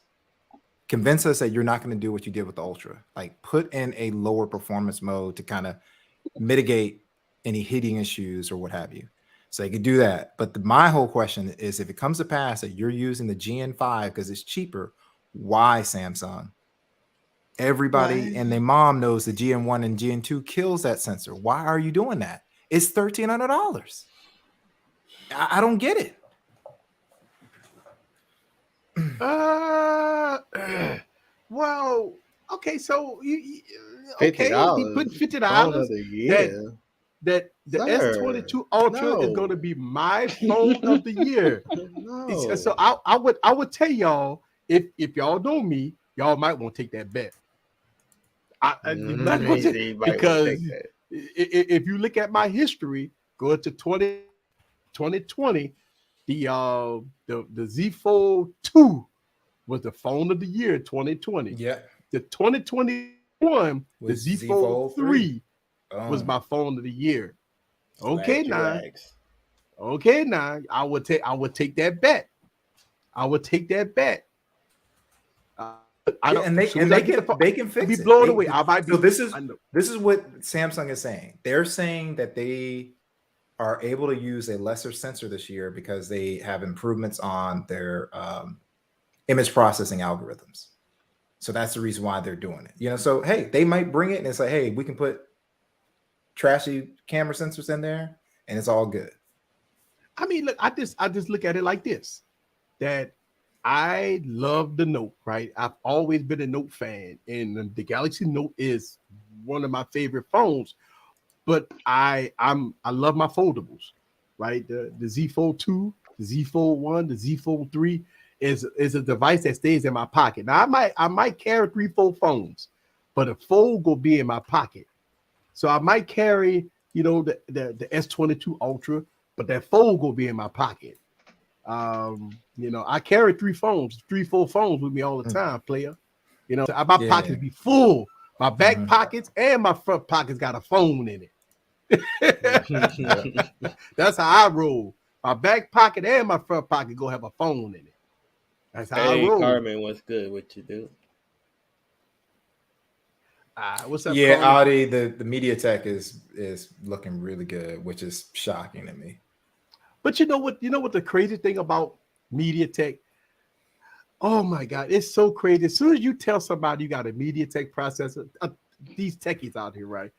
convince us that you're not going to do what you did with the Ultra. Like put in a lower performance mode to kind of mitigate any heating issues or what have you. So they could do that. But my whole question is, if it comes to pass that you're using the GN5 because it's cheaper, why Samsung? Everybody and their mom knows the GN1 and GN2 kills that sensor. Why are you doing that? It's $1,300. I don't get it. Well, okay, so you $50. He put $50 that the S22 Ultra is going to be my phone of the year. So I would tell y'all, if y'all know me, y'all might want to take that bet. Because if you look at my history, go to 2020, the Z Fold 2 was the phone of the year 2020. Yeah. The 2021, the Z Fold 3 was my phone of the year. Okay, now I would take that bet. and they can fix it. Be blown away. So this is what Samsung is saying. They're saying that they are able to use a lesser sensor this year because they have improvements on their image processing algorithms. So that's the reason why they're doing it. You know, so hey, they might bring it and it's like, hey, we can put trashy camera sensors in there and it's all good. I mean, look, I just look at it like this, that I love the Note, right? I've always been a Note fan, and the Galaxy Note is one of my favorite phones. But I love my foldables, right? The Z Fold 2, the Z Fold 1, the Z Fold 3 is a device that stays in my pocket. Now I might carry 3, 4 phones, but a fold will be in my pocket. So I might carry, you know, the S22 Ultra, but that fold will be in my pocket. You know, I carry 3, 4 phones with me all the time, player. You know, so my pockets be full. My back pockets and my front pockets got a phone in it. That's how I roll. My back pocket and my front pocket go have a phone in it. That's how I roll. Carmen, what's good? What you do? What's up? Yeah, Carmen? Audi, the MediaTek is looking really good, which is shocking to me. But you know what the crazy thing about MediaTek? Oh my God, it's so crazy. As soon as you tell somebody you got a MediaTek processor, these techies out here, right?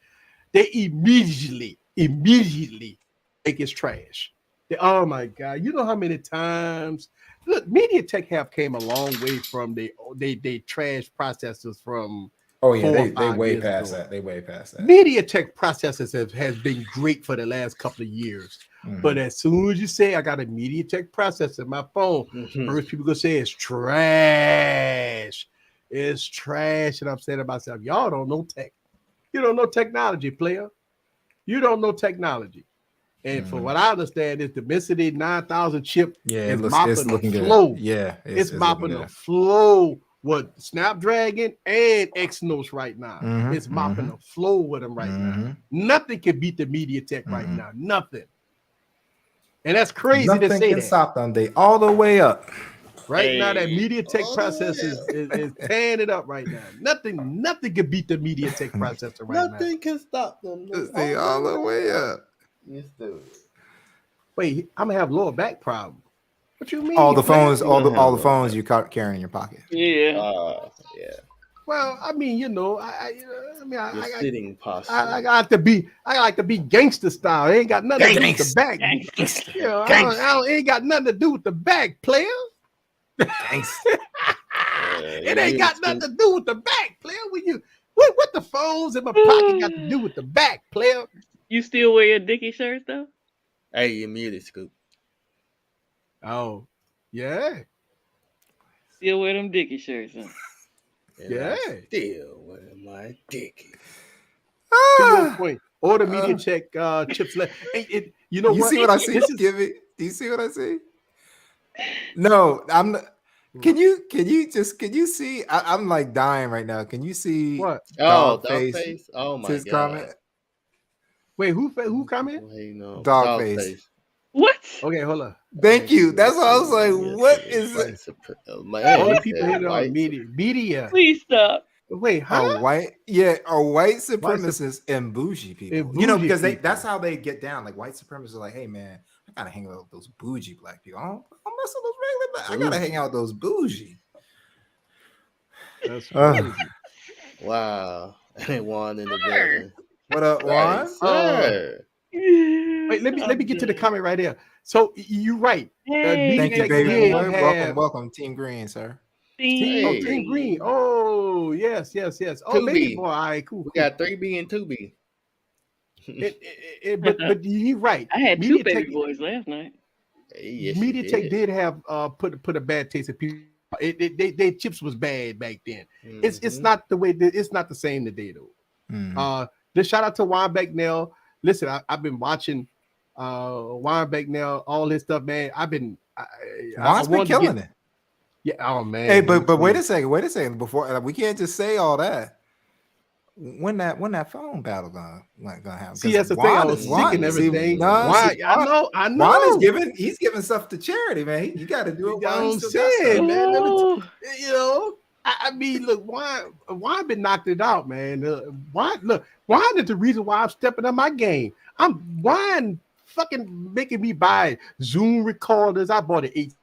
They immediately think it's trash. Oh my God, you know how many times? Look, MediaTek have came a long way from they trash processors from. Oh yeah, they way past that. They way past that. MediaTek processors has been great for the last couple of years. But as soon as you say I got a MediaTek processor in my phone, first people gonna say it's trash. It's trash. And I'm saying to myself, y'all don't know tech. You don't know technology, player. You don't know technology. And for what I understand, is the Dimensity 9000 chip is mopping the flow. Good. Yeah, it's mopping the flow. What Snapdragon and Exynos right now. It's mopping the flow with them right now. Nothing can beat the MediaTek right now. Nothing. And that's crazy Nothing to say can that. stop them. They all the way up. Right now, that MediaTek processor is tearing it up right now. Nothing can beat the MediaTek processor right now. Nothing can stop them. They all the way up. Yes, dude. Wait, I'm gonna have lower back problem. What you mean? All the phones, all the phones you carrying in your pocket. Yeah. Yeah. Well, I mean, you know, I sitting posture. I like to be gangster style. It ain't got nothing to do with the back. You know, it ain't got nothing to do with the back, player. It ain't got nothing to do with the back, player. What the phones in my pocket got to do with the back, player? You still wear your Dickie shirts though? Hey, you muted, Scoop. Oh, yeah. Still wear them Dickie shirts, huh? Yeah. Still wear my Dickie. Point. Or the MediaTek chips left. You know you what? See what I see? Give it. Do you see what I see? No, I'm not. Can you see? I'm like dying right now. Can you see what? Dogface. Oh my his God. comment. Wait, who comment? Wait, no. Dogface. What? Okay, hold on. Thank you. That's what I was like. What is it? All the people here on media. Please stop. Wait, huh? A white supremacists and bougie people. You know, because that's how they get down. Like white supremacists are like, hey man, I gotta hang out with those bougie black people. I don't mess with those regular black. I gotta hang out with those bougie. That's crazy. Wow. And Juan in the building. What up, Juan? Wait, let me get to the comment right there. So you're right. Thank you, baby. Welcome, Team Green, sir. Team Green. Oh, yes. Oh, 2B. baby boy. All right, cool. We got 3B and 2B. But you're right. I had two baby boys last night. Yes, MediaTek did have put a bad taste in people. Their chips was bad back then. It's not the way. It's not the same today though. Just shout out to Juan Becknell. Listen, I've been watching Juan Becknell, all his stuff, man. Juan's been killing it. Yeah. Oh man. Hey, but wait a second. Before we can't just say all that. When that phone battle gonna happen? See, that's the thing. I was thinking everything. I know. Juan he's giving stuff to charity, man. You got to do it. I'm saying, man. You know, I mean, look, why been knocked it out, man? Wine is the reason why I'm stepping up my game. Wine fucking making me buy Zoom recorders. I bought an 8.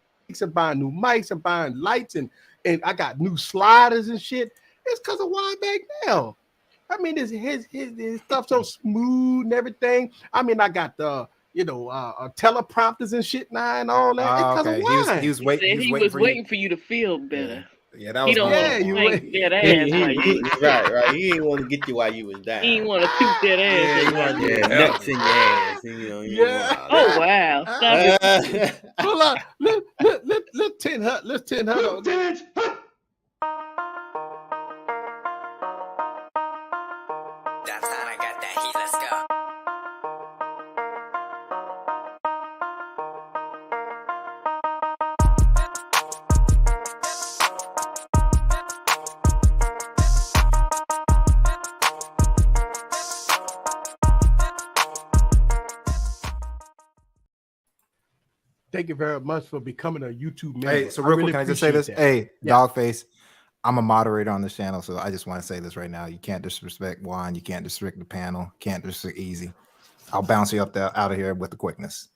I'm buying new mics. I'm buying lights, and I got new sliders and shit. It's because of Wine back now. I mean, his stuff so smooth and everything. I mean, I got the teleprompters and shit now and all that. Okay. He was waiting for you to feel better. Yeah, that was right. He didn't want to get you while you was down. He didn't want to toot that ass. He wanted to get nuts in your ass. Oh wow! Stop it. Hold on. Let's 10 her. Let's 10 her. Thank you very much for becoming a YouTube member. Hey, so real quick, can I just say this? That. Hey, Dogface, I'm a moderator on this channel, so I just want to say this right now. You can't disrespect Juan. You can't disrespect the panel. Can't disrespect Easy. I'll bounce you up there out of here with the quickness.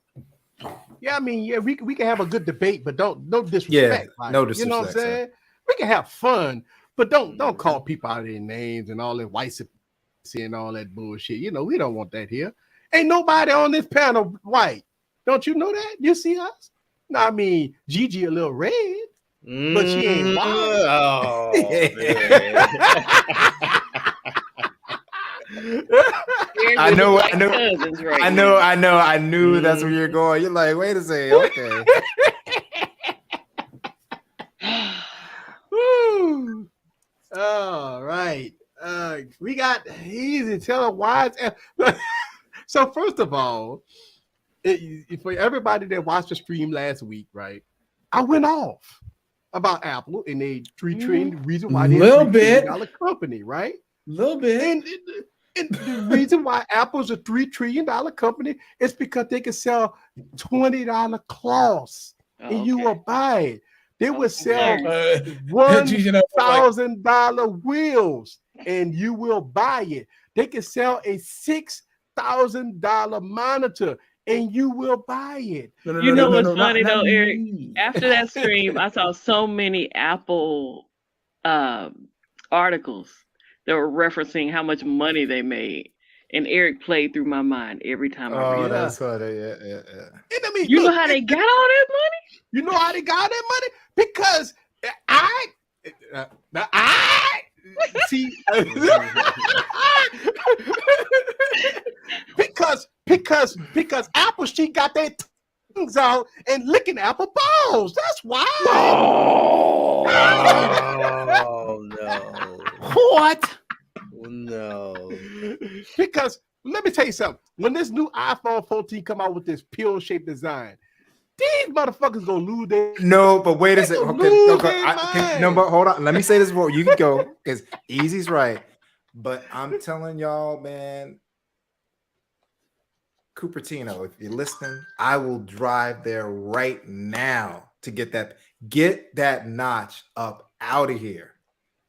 Yeah, I mean, we can have a good debate, but don't disrespect. Yeah, no disrespect. You know what I'm saying? Sir. We can have fun, but don't call people out of their names and all that white supremacy and all that bullshit. You know, we don't want that here. Ain't nobody on this panel white. Don't you know that? You see us? No, I mean, Gigi a little red, but she ain't white. Oh, I knew that's where you're going. You're like, wait a second, okay. All right. We got Easy. Tell her why. So first of all, for everybody that watched the stream last week, right? I went off about Apple and they $3 trillion reason why they're $3 trillion company, right? A little bit. And the reason why Apple's a $3 trillion company is because they can sell $20 cloths and you will buy it. They would sell $1,000 wheels and you will buy it. They can sell a $6,000 monitor and you will buy it. You know what's funny though, Eric? After that stream, I saw so many Apple articles that were referencing how much money they made. And Eric played through my mind every time I read it. Oh, that's funny. Yeah. And I mean, you know how they got all that money? You know how they got that money? Because I see because Apple Street got their tongues out and licking Apple balls. That's why. Oh no. What? No. Because let me tell you something. When this new iPhone 14 come out with this pill-shaped design, these motherfuckers gonna lose their. No, but wait a second. No, but hold on. Let me say this before you can go because Easy's right. But I'm telling y'all, man, Cupertino, if you're listening, I will drive there right now to get that notch up out of here.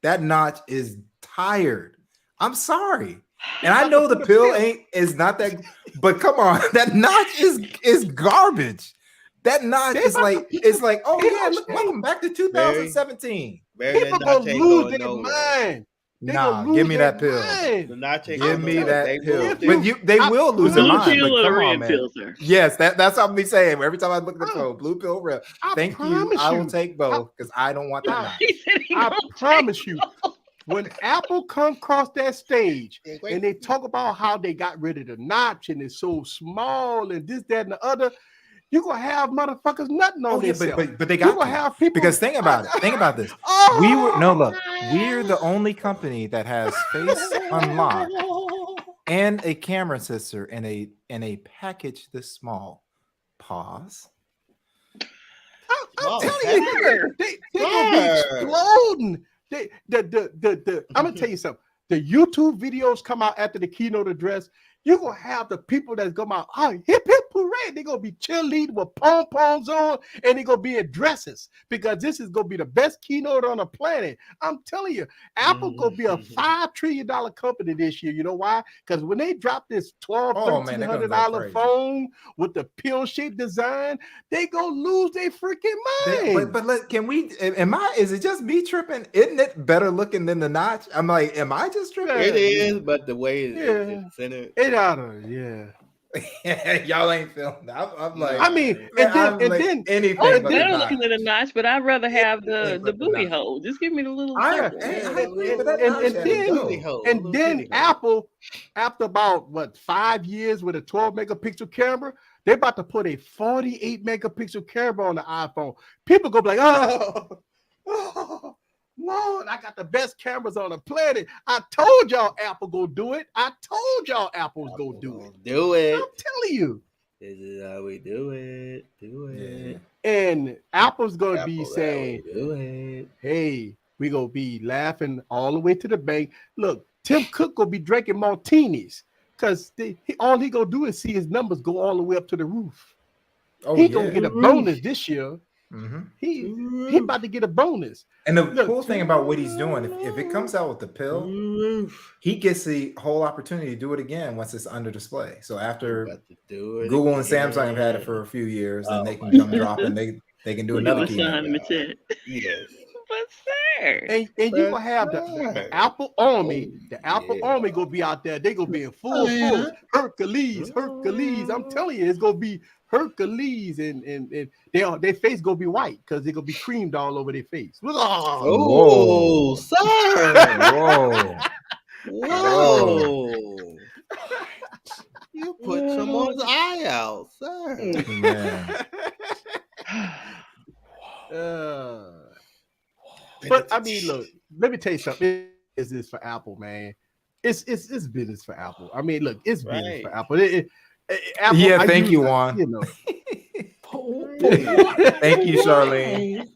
That notch is tired. I'm sorry. And I know the pill is not that, but come on, that notch is garbage. That notch is like, oh yeah, look, welcome back to 2017. People gonna lose their mind. Nah, give me that pill. Give me that pill. But they will lose their mind. Blue pill or red pill, sir? Yes, that's what I'm be saying. Every time I look at the phone, blue pill, red. Thank you. I will take both because I don't want that. I promise you. When Apple come across that stage and they talk about how they got rid of the notch and it's so small and this, that, and the other, you're gonna have motherfuckers nothing on this. But they got to have people because think about it. Think about this. We're the only company that has Face Unlock and a camera sensor in a package this small. Pause. I'm telling you, they're gonna be exploding. I'm gonna tell you something. The YouTube videos come out after the keynote address. You're gonna have the people that's going out, hip hip hooray, right. They're gonna be cheerleading with pom-poms on, and they're gonna be in dresses because this is gonna be the best keynote on the planet. I'm telling you, Apple gonna be a $5 trillion company this year. You know why? Because when they drop this $1,200-$1,300 phone with the pill-shaped design, they gonna lose their freaking mind. Can we? Is it just me tripping? Isn't it better looking than the Notch? I'm like, am I just tripping? It is, but the way it's centered, it oughta, yeah. Y'all ain't feeling that. I'm like, I mean, and then anything. I'm better looking than a Notch, but I'd rather have the booty hole. Just give me the little. And then Apple, after about 5 years with a 12 megapixel camera, they're about to put a 48 megapixel camera on the iPhone. People go like, oh, Lord, I got the best cameras on the planet. I told y'all Apple go do it. I told y'all Apple's go do it. Do it. I'm telling you. This is how we do it. Do it. Yeah. And Apple's gonna be saying, do it. Hey, we gonna be laughing all the way to the bank. Look, Tim Cook gonna be drinking martinis because all he gonna do is see his numbers go all the way up to the roof. He gonna get a bonus this year. Mm-hmm. He about to get a bonus. And the cool thing about what he's doing, if it comes out with the pill, he gets the whole opportunity to do it again once it's under display. So after Google and Samsung have had it for a few years, and they can come drop and they can do another key. Yes. And you gonna have the Apple Army. The Apple Army gonna be out there. They gonna be in full force. Hercules. I'm telling you, it's gonna be Hercules, and their face gonna be white because they're gonna be creamed all over their face. Oh, sir! Whoa! You put someone's eye out, sir. But I mean, look. Let me tell you something. It's this for Apple, man. It's business for Apple. I mean, look, it's business for Apple. Apple, yeah, thank you, Juan. You know. Thank you, Charlene.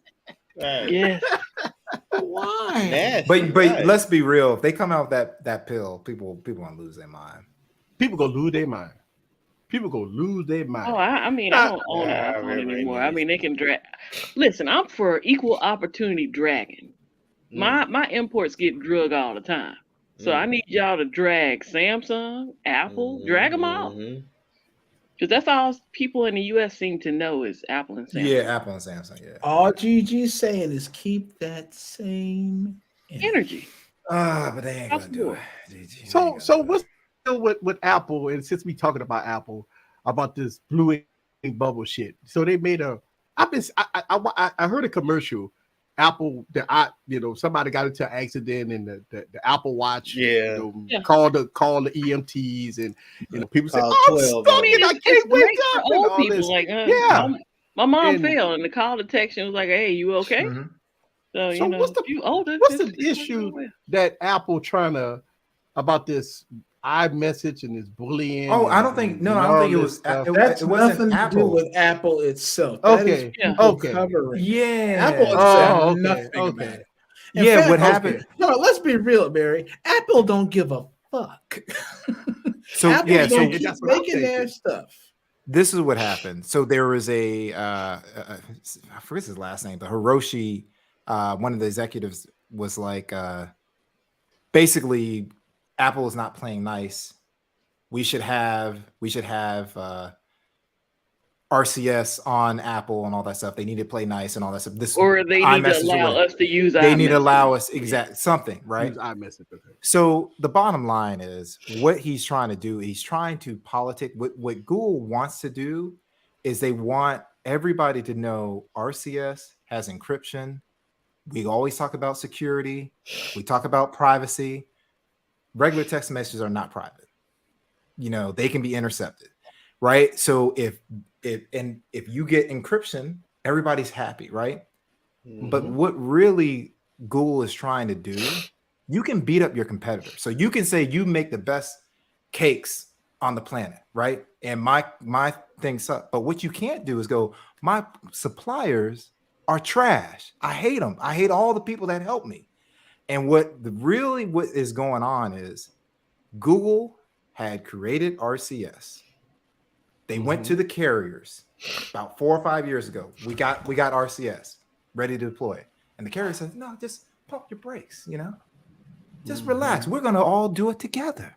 Yes. Why? But let's be real. If they come out with that pill, people gonna lose their mind. People gonna lose their mind. Oh, I mean, I don't own an iPhone anymore. I mean, they can drag. Listen, I'm for equal opportunity dragging. My imports get drug all the time. So I need y'all to drag Samsung, Apple, drag them all. Because that's all people in the U.S. seem to know is Apple and Samsung. Yeah, Apple and Samsung, yeah. All Gigi's saying is keep that same energy. But they ain't gonna do it. So what's with Apple? And since we talking about Apple, about this blue ink bubble shit. So they made I heard a commercial. Apple, somebody got into an accident and the Apple Watch, called the EMTs, and people say, "Oh, I'm stuck and I can't wake up." Old people like, my mom fell, and the call detection was like, "Hey, you okay?" Mm-hmm. So you older. What's the issue that Apple trying to about this iMessage and this bullying? Oh, I don't think it was. That's nothing to do with Apple itself. Okay. Covering. Yeah. Apple itself, nothing about it. Yeah, what happened? No, let's be real, Barry. Apple don't give a fuck. So Apple keep making their stuff. This is what happened. So there was I forget his last name, but Hiroshi, one of the executives, was like, basically, Apple is not playing nice. We should have RCS on Apple and all that stuff. They need to play nice and all that stuff. Or they need to allow us to use. They need to allow us something, right? Use iMessage. So the bottom line is what he's trying to do. He's trying to politic. What Google wants to do is they want everybody to know RCS has encryption. We always talk about security. We talk about privacy. Regular text messages are not private. They can be intercepted, right? So if you get encryption, everybody's happy, right? Mm-hmm. But what really Google is trying to do, you can beat up your competitor. So you can say you make the best cakes on the planet, right? And my thing sucks. But what you can't do is go, my suppliers are trash. I hate them. I hate all the people that help me. And what is going on is Google had created RCS. They went to the carriers about 4 or 5 years ago. We got RCS ready to deploy. And the carrier says, no, just pump your brakes, just relax. We're going to all do it together.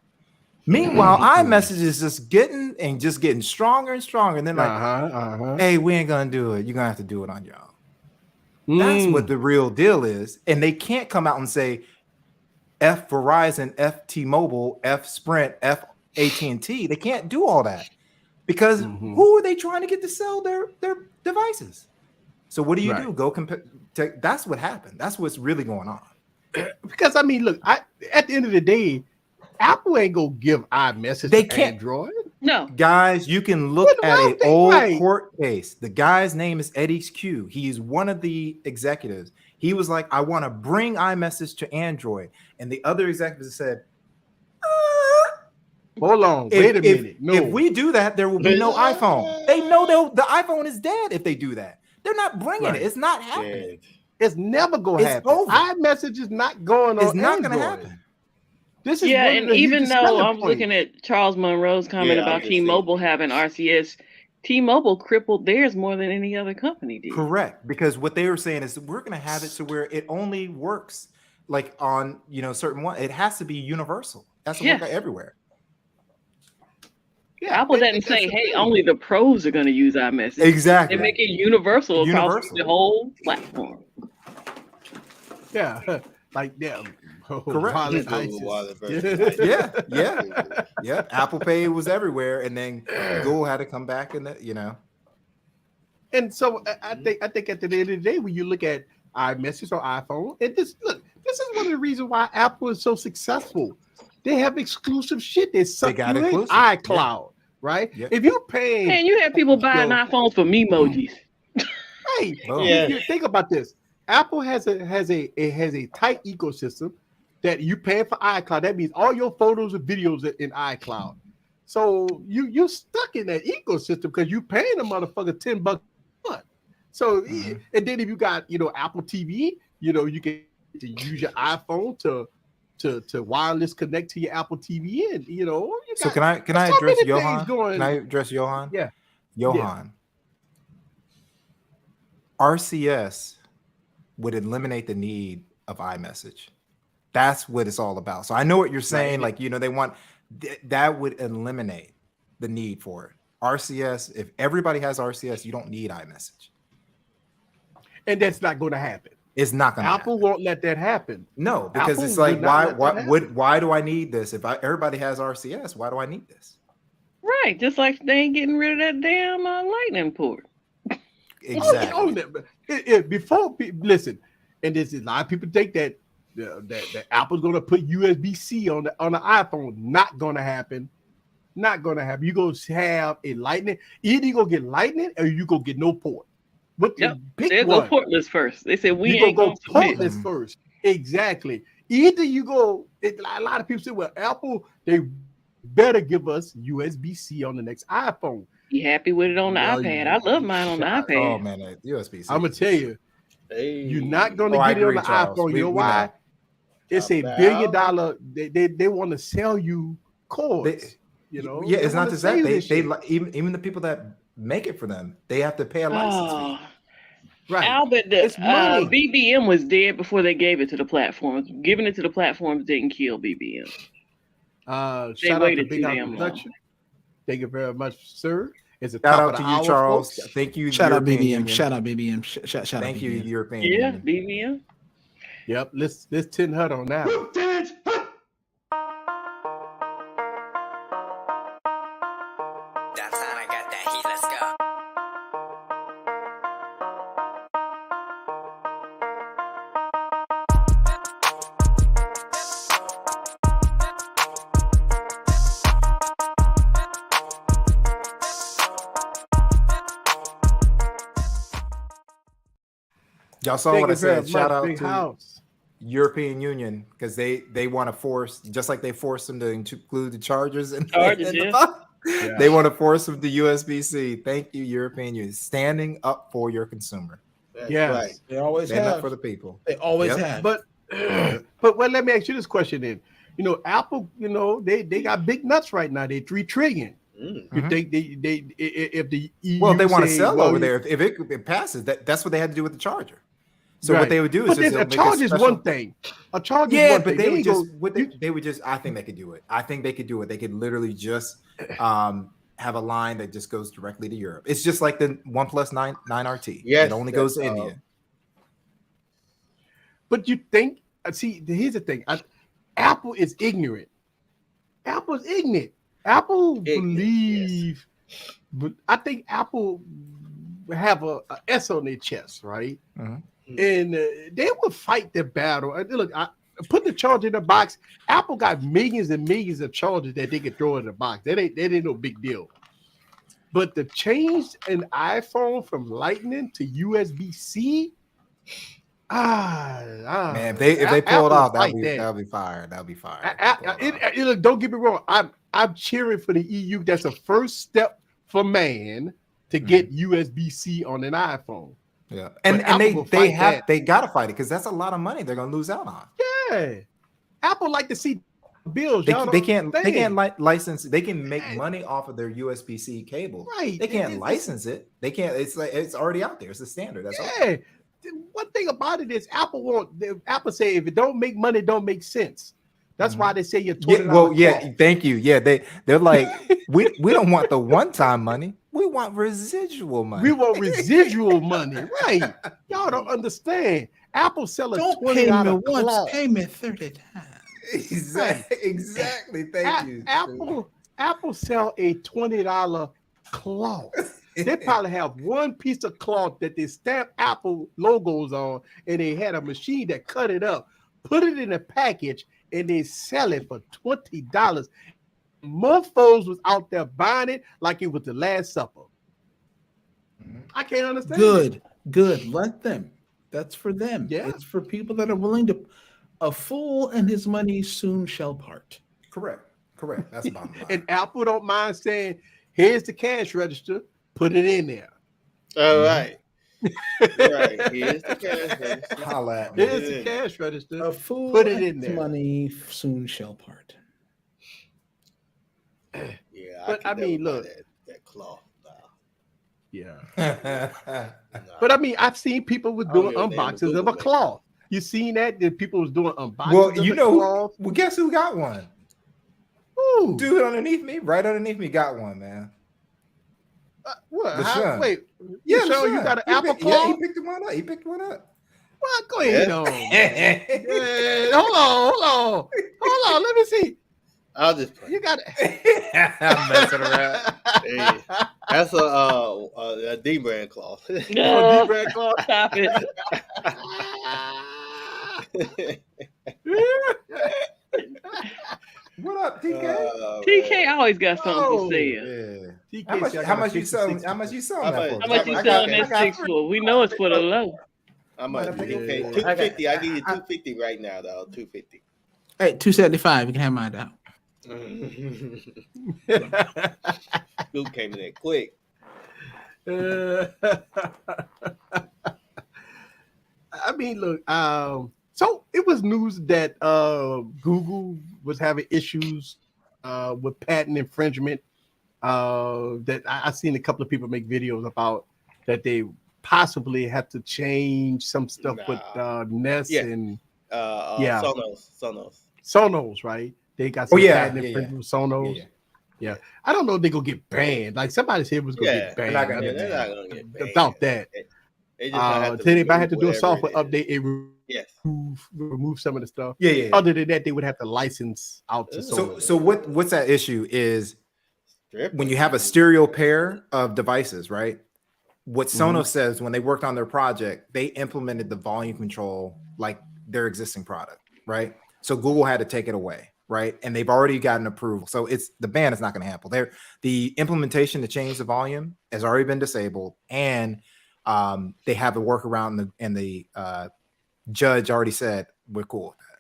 Meanwhile, iMessage is just getting stronger and stronger. And then like, hey, we ain't going to do it. You're going to have to do it on your own. That's what the real deal is. And they can't come out and say F Verizon, F T-Mobile, F Sprint, F AT&T. They can't do all that because who are they trying to get to sell their devices? So what do you do? Go compare. That's what happened. That's what's really going on. Because I mean, look, at the end of the day, Apple ain't gonna give iMessage to Android. No, guys, you can look at an old court case. The guy's name is Eddie Q. He's one of the executives. He was like, I want to bring iMessage to Android. And the other executives said, hold on, wait a minute. No. If we do that, there will be no iPhone. They know the iPhone is dead if they do that. They're not bringing it. It's not happening. It's never going to happen. Over. iMessage is not going on. It's not going to happen. This is and even though I'm looking at Charles Monroe's comment about T-Mobile having RCS, T-Mobile crippled theirs more than any other company did. Correct, because what they were saying is we're going to have it to where it only works like on certain one. It has to be universal. That's work everywhere. Yeah, Apple doesn't say, "Hey, only the pros are going to use iMessage." Exactly, they make it universal across the whole platform. Yeah, like them. Correct. Yeah. Apple Pay was everywhere, and then Google had to come back, and And so I think at the end of the day, when you look at iMessage or iPhone, this is one of the reasons why Apple is so successful. They have exclusive shit. They got iCloud, right? Yep. If you're paying, and you have people buying iPhones for memojis. Hey, you think about this. Apple has a tight ecosystem that you pay for iCloud. That means all your photos and videos are in iCloud. So you're stuck in that ecosystem because you paying a motherfucker $10 a month. So and then if you got Apple TV, you can use your iPhone to wireless connect to your Apple TV, and so can I address Johan? Can I address Johan? Yeah, Johan. RCS would eliminate the need of iMessage. That's what it's all about. So I know what you're saying. Like, they want that would eliminate the need for it. RCS, if everybody has RCS, you don't need iMessage. And that's not going to happen. It's not going to happen. Apple won't let that happen. No, because Apple it's like, why do I need this? If everybody has RCS, why do I need this? Right. Just like they ain't getting rid of that damn lightning port. Exactly. Listen, and there's a lot of people think that Apple's going to put USB-C on the iPhone. Not going to happen. Not going to happen. You're going to have a lightning. Either you're going to get lightning or you're going to get no port. They'll go portless first. They said we ain't going to portless first. Exactly. Either you go. A lot of people say, "Well, Apple, they better give us USB-C on the next iPhone." You happy with it on the iPad? I love mine on the iPad. Oh man, USB-C. I'm gonna tell you, you're not gonna get it on the iPhone. You know why? It's a $1 billion. They want to sell you cords. It's not just that. They even the people that make it for them, they have to pay a license fee. Right. Albert, BBM was dead before they gave it to the platforms. Giving it to the platforms didn't kill BBM. Shout out to Big House Production. Thank you very much, sir. It's a shout out to you, Charles. Folks. Thank you. Shout out BBM. Shout out BBM. Shout out. Thank you, European. Yeah, BBM. Yep. Let's 10 hut on that. Y'all saw what I said. Shout out to European Union because they want to force, just like they forced them to include the chargers and they want to force them to USB-C. Thank you, European Union, standing up for your consumer. Yeah, right. They always stand up for the people. They always have. But let me ask you this question then. Apple, they got big nuts right now. They're $3 trillion. You think they if the EU well, if they want to sell over there, if it passes, that's what they had to do with the charger. So what they would do is a charge is one thing. A charge is one thing. They would just. I think they could do it. I think they could do it. They could literally just have a line that just goes directly to Europe. It's just like the OnePlus 9 RT. Yes, it only goes to India. But you think? See, here's the thing. Apple is ignorant. Apple's ignorant. Apple believe, but I think Apple have a S on their chest, right? And they will fight the battle. Look, put the charger in the box. Apple got millions and millions of chargers that they can throw in the box. That ain't no big deal. But the change an iPhone from Lightning to USB-C, man, if they pull it off, that'll be fire. That'll be fire. Don't get me wrong. I'm cheering for the EU. That's the first step for man to get USB-C on an iPhone. Yeah, and they gotta fight it because that's a lot of money they're gonna lose out on. Yeah, Apple like to see bills. They can't license. They can make money off of their USB-C cable. Right. They can't license it. They can't. It's already out there. It's the standard. That's all. One thing about it is Apple say if it don't make money, it don't make sense. That's why they say you're $20. Thank you. Yeah, they're like we don't want the one-time money. We want residual money. We want residual money, right? Y'all don't understand. Apple sell a $20 pay me once, cloth. Pay me 30 times. Exactly. Thank you. Apple sell a $20 cloth. They probably have one piece of cloth that they stamp Apple logos on, and they had a machine that cut it up, put it in a package, and they sell it for $20. Motherfuckers was out there buying it like it was the Last Supper. I can't understand. Good. Let them. That's for them. Yeah. It's for people that are willing to. A fool and his money soon shall part. Correct. That's the bottom line. And Apple don't mind saying, "Here's the cash register. Put it in there." All right. Right. Here's the cash register. Holla at me. Here's the cash register. A fool put it in and there. his money soon shall part. Yeah, but I mean, look, that cloth. Yeah. But I mean, I've seen people with doing unboxings of a cloth. You seen that? That people was doing unboxings. Well, well, guess who got one? Ooh. Dude underneath me, right underneath me, got one, man. What? Wait. Yeah, so you got an Apple cloth? Yeah, he picked one up. Well, go ahead. Hold on. Let me see. I'll just play. You got it. I'm messing around. Hey, that's a D brand cloth. No, D-brand cloth. Stop it. What up, TK? TK always got something to say. Yeah. How much you selling? How much you selling that for? How much you selling that six for? We know it's for the low. How much? Okay, $250. I give you $250 right now, though. $250. Hey, $275. You can have mine out. Scoop came in there quick. I mean, look. So it was news that Google was having issues with patent infringement. That I seen a couple of people make videos about that they possibly have to change some stuff with Nest and Sonos, right? They got some patent infringement with Sonos. Yeah. I don't know if they're gonna get banned. Like somebody said was gonna get banned. They're not gonna get banned. Without that. They might have to do a software update and remove some of the stuff. Yeah. Other than that, they would have to license out to Sonos. So what's that issue is when you have a stereo pair of devices, right? What Sonos says when they worked on their project, they implemented the volume control like their existing product, right? So Google had to take it away, right? And they've already gotten approval. So the ban is not going to happen. The implementation to change the volume has already been disabled, and they have a workaround, and the judge already said we're cool with that.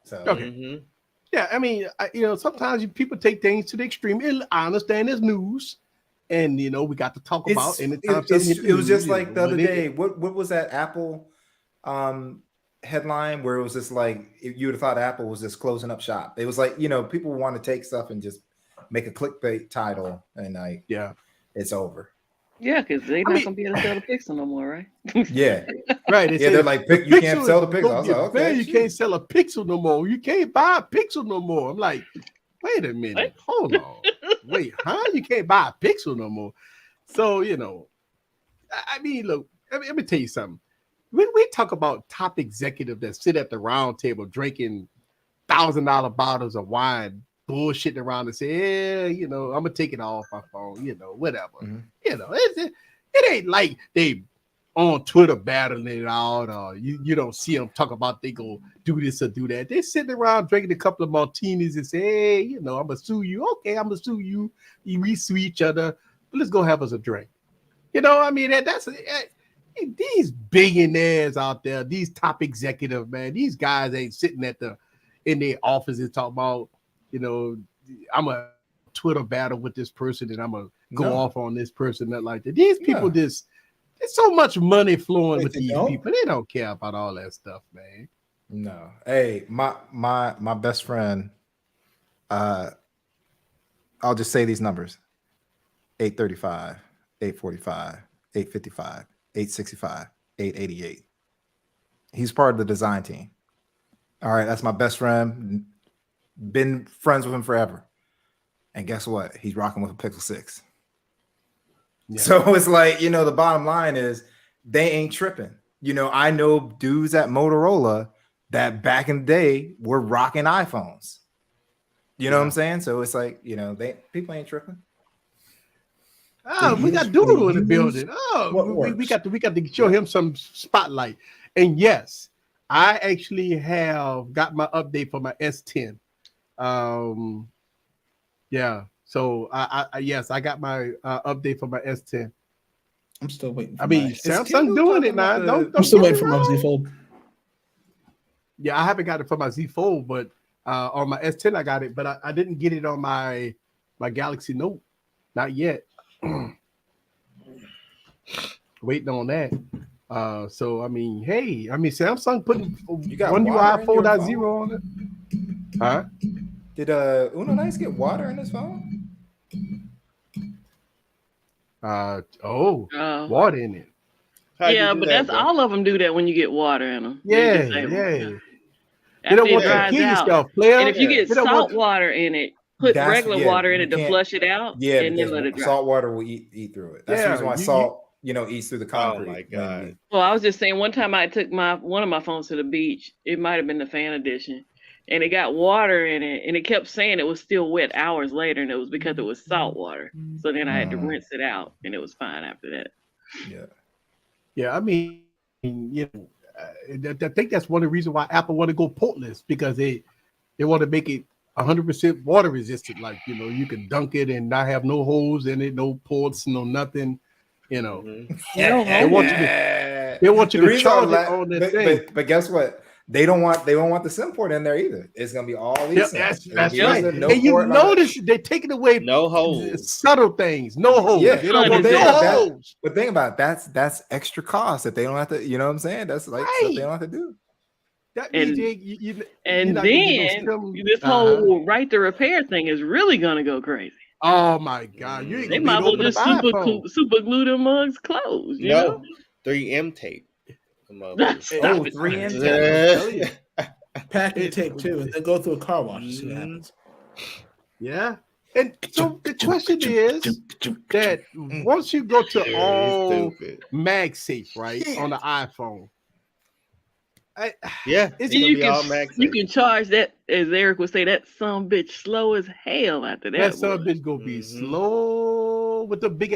So okay. Yeah, I mean, sometimes people take things to the extreme. I understand it's news, and we got to talk about. And it was just like the other day. What was that Apple headline where it was just like you would have thought Apple was just closing up shop? It was like people want to take stuff and just make a clickbait title, and like, it's over. Yeah, because they're not gonna be able to sell the Pixel no more, right? Yeah, right. They're like, you can't sell the Pixel. I was like, okay, you can't sell a Pixel no more. You can't buy a Pixel no more. I'm like, wait a minute, hold on, wait, huh? You can't buy a Pixel no more. So I mean, look, let me tell you something. We talk about top executives that sit at the round table drinking $1,000 bottles of wine, bullshitting around and say, I'm gonna take it off my phone, whatever. It ain't like they on Twitter battling it out, or you don't see them talk about they go do this or do that. They're sitting around drinking a couple of martinis and say, hey, I'm gonna sue you. Okay, I'm gonna sue you. We sue each other, but let's go have us a drink. I mean, that's these billionaires out there, these top executives, man, these guys ain't sitting in their offices talking about, I'm a Twitter battle with this person and I'm gonna go off on this person, that like that. These people there's so much money flowing with these people. They don't care about all that stuff, man. No. Hey, my best friend, I'll just say these numbers: 835, 845, 855, 865, 888. He's part of the design team. All right, that's my best friend. Been friends with him forever. And guess what? He's rocking with a Pixel 6. Yeah. So it's like, the bottom line is they ain't tripping. I know dudes at Motorola that back in the day were rocking iPhones. You know what I'm saying? So it's like, people ain't tripping. Oh, we got Doodle in the building. Oh, we got to show him some spotlight. And yes, I actually have got my update for my S10. So I got my update for my S10. I'm still waiting. Samsung doing it now. I'm still waiting for my Z Fold. Yeah, I haven't got it for my Z Fold, but on my S10 I got it, but I didn't get it on my Galaxy Note, not yet. Waiting on that. So I mean, Samsung putting One UI 4.0 on it. Huh? Did Uno Nice get water in his phone? Water in it. But that's all of them do that when you get water in them. Yeah. They don't want to kill yourself, player. And if you get salt water in it, put regular water in it to flush it out. Yeah, and then let it dry. Salt water will eat through it. That's the reason why salt, eats through the concrete. Oh my god. Well, I was just saying, one time I took one of my phones to the beach. It might have been the fan edition. And it got water in it, and it kept saying it was still wet hours later, and it was because it was salt water. So then I had to rinse it out, and it was fine after that. Yeah. I mean, I think that's one of the reasons why Apple want to go portless, because they want to make it 100% water resistant. Like, you can dunk it and not have no holes in it, no ports, no nothing. They want you to charge it on that thing. But guess what? They don't want the SIM port in there either. It's gonna be all these. That's right. And you notice they're taking away no holes, subtle things, no holes. Yeah, they don't want no holes. But think about it, that's extra cost that they don't have to. You know what I'm saying? That's like stuff they don't have to do. That means then this whole right to repair thing is really gonna go crazy. Oh my god! They might well just super glue them mugs closed. You know? 3M tape. 3M tape. Packing tape too, and then go through a car wash and see what happens. Yeah. And so the question is that once you go to all MagSafe, right, on the iPhone, you can charge that, as Eric would say, that some bitch slow as hell after that. That some bitch gonna be slow with the big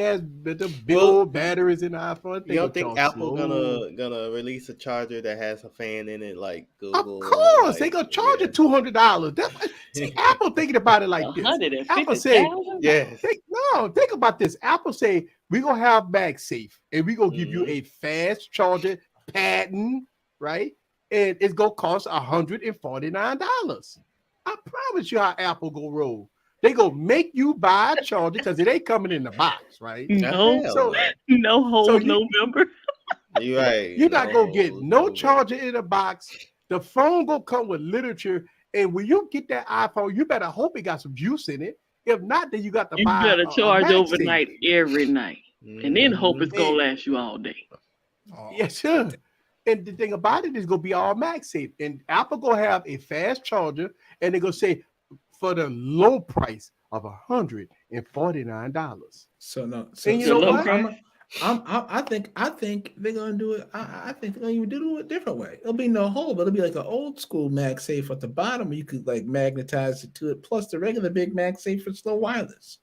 old batteries in the iPhone. You don't think Apple gonna release a charger that has a fan in it like Google? Of course, they gonna charge you $200. See, Apple thinking about it like this. Apple say, think about this. Apple say we gonna have MagSafe and we gonna give you a fast charger patent, right? And it's gonna cost $149. I promise you how Apple go roll. They gonna make you buy a charger because it ain't coming in the box, right? No hold November. You're right. You're not gonna get no charger in the box. The phone gonna come with literature, and when you get that iPhone, you better hope it got some juice in it. If not, then you got to You buy better charge a overnight every night, and then hope it's gonna And- last you all day. Yes, sir. And the thing about it is gonna be all MagSafe. And Apple gonna have a fast charger, and they're gonna say for the low price of $149. So no. And you know what? I think they're gonna do it. I think they're gonna even do it a different way. It'll be no hole, but it'll be like an old school MagSafe at the bottom. You could like magnetize it to it, plus the regular big MagSafe for slow wireless.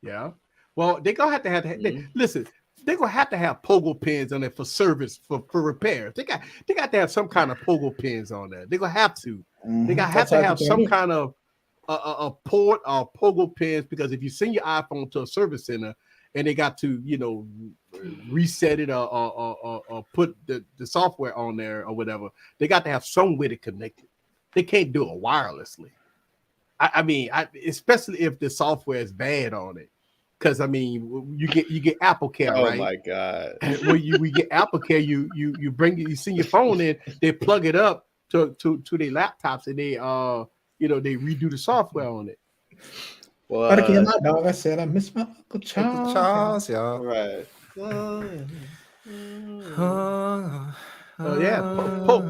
Yeah. Well, they're gonna have to listen. They're gonna have to have pogo pins on it for service for repairs. They got to have some kind of pogo pins on there. They're gonna have to. They gotta have to have some kind of a port or pogo pins, because if you send your iPhone to a service center and they got to, reset it or put the software on there or whatever, they got to have some way to connect it. They can't do it wirelessly. I mean, especially if the software is bad on it. Because I mean, you get Apple Care, right? Oh my God! When we get Apple Care, you send your phone in, they plug it up to their laptops, and they they redo the software on it. Well, But again, my dog, I said I miss my Uncle Charles. Uncle Charles, y'all. Right.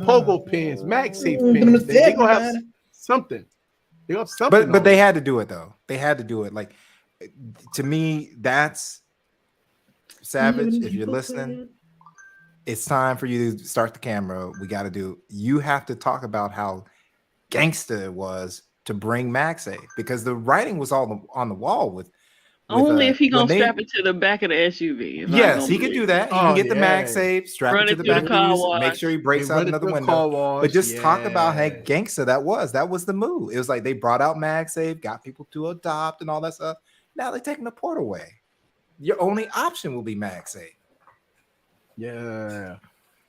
Pogo pins, MagSafe pins. They gonna have something. They have something. But they had to do it though. They had to do it. Like, to me, that's Savage. If you're listening, it's time for you to start the camera. We got to do. You have to talk about how gangster it was to bring MagSafe, because the writing was all on the wall with only if he gonna strap it to the back of the SUV. Yes, he can do that. He can get the MagSafe, strap it to the back of the SUV, make sure he breaks out another window. But just talk about how gangster that was. That was the move. It was like they brought out MagSafe, got people to adopt and all that stuff. Now they're taking the port away. Your only option will be MagSafe. Yeah.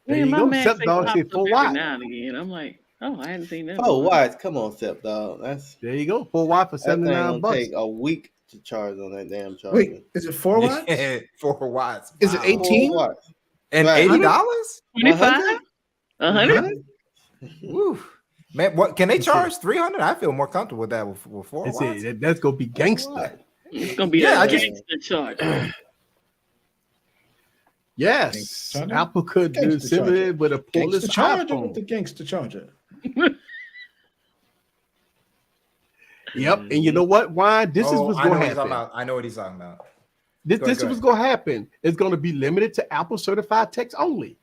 There you go. Sep Dog said 4 watts. Now and again, I'm like, oh, I hadn't seen that. 4 watts. Come on, Sep Dog. There you go. 4 watts for $79. Take a week to charge on that damn charger. Wait, is it 4 watts? 4 watts. Is it 18? Watts. And $80? 25? 100? Woo. Man, what can they charge? 300? I feel more comfortable with that with 4 watts. That's gonna be gangster. It's gonna be a gangster charge. Yes, Apple could do similar with a portless charger with the gangster charger. Yep, and you know what? Why this is what's going to happen. I know what he's talking about. This is what's going to happen. It's going to be limited to Apple certified techs only.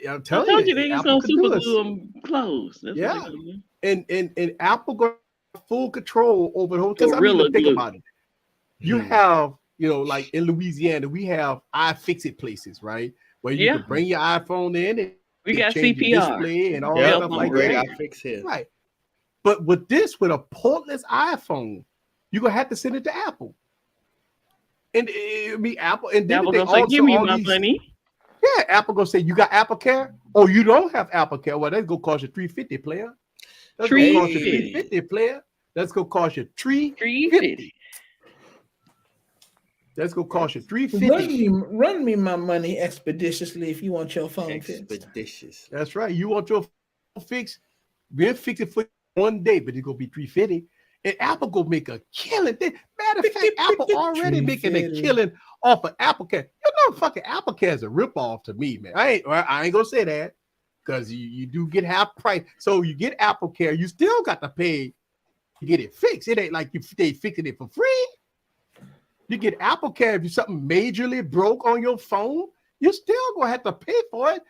I'm telling you, they're just gonna super glue them closed. That's yeah, and Apple got full control over the whole. Because I mean, think about it. You have, like in Louisiana, we have iFixit places, right? Where you can bring your iPhone in and we got CPR and all that stuff like that. iFixit. Right. But with a portless iPhone, you're gonna have to send it to Apple. And it'll be Apple. And then Apple gonna say, give me my money. Yeah, Apple gonna say, you got Apple Care? Oh, you don't have Apple Care. Well, that's gonna cost you $350, player. That's gonna cost you $350, player. That's gonna cost you $350. That's gonna cost you $350. Run me my money expeditiously if you want your phone fixed. Expeditious. That's right. You want your phone fixed? We'll fix it for one day, but it's gonna be $350. And Apple gonna make a killing. Matter of fact, Apple already making a killing off of Apple Care. Fucking Apple Care is a ripoff to me, man. I ain't gonna say that, because you do get half price. So you get Apple Care, you still got to pay to get it fixed. It ain't like they fixing it for free. You get Apple Care if you something majorly broke on your phone, you're still gonna have to pay for it.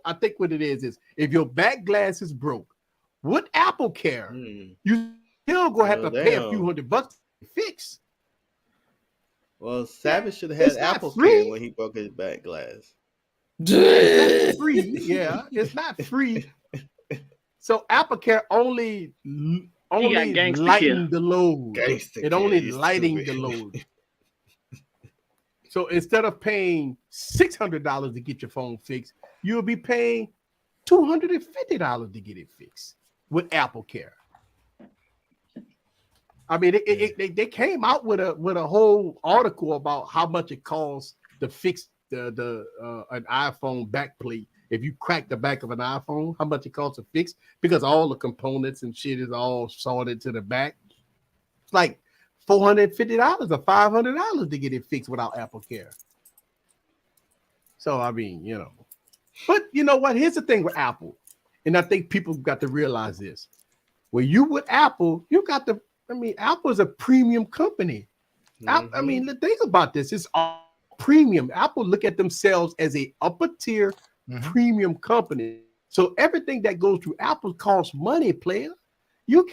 I think what it is if your back glass is broke, with Apple Care, you still gonna have to pay a few $100 to fix. Well, Savage should have had Apple Care when he broke his back glass. It's not free. Yeah, it's not free. So Apple Care only lighten the load. It only lighting the load. So instead of paying $600 to get your phone fixed, you'll be paying $250 to get it fixed with Apple Care. I mean, they came out with a whole article about how much it costs to fix an iPhone backplate. If you crack the back of an iPhone, how much it costs to fix, because all the components and shit is all sorted to the back. It's like $450 or $500 to get it fixed without Apple Care. So I mean, you know, but you know what? Here's the thing with Apple, and I think people got to realize this: when you with Apple, you got to. I mean, Apple is a premium company. I mean, think about this: it's all premium. Apple look at themselves as a upper tier premium company. So everything that goes through Apple costs money, player. You're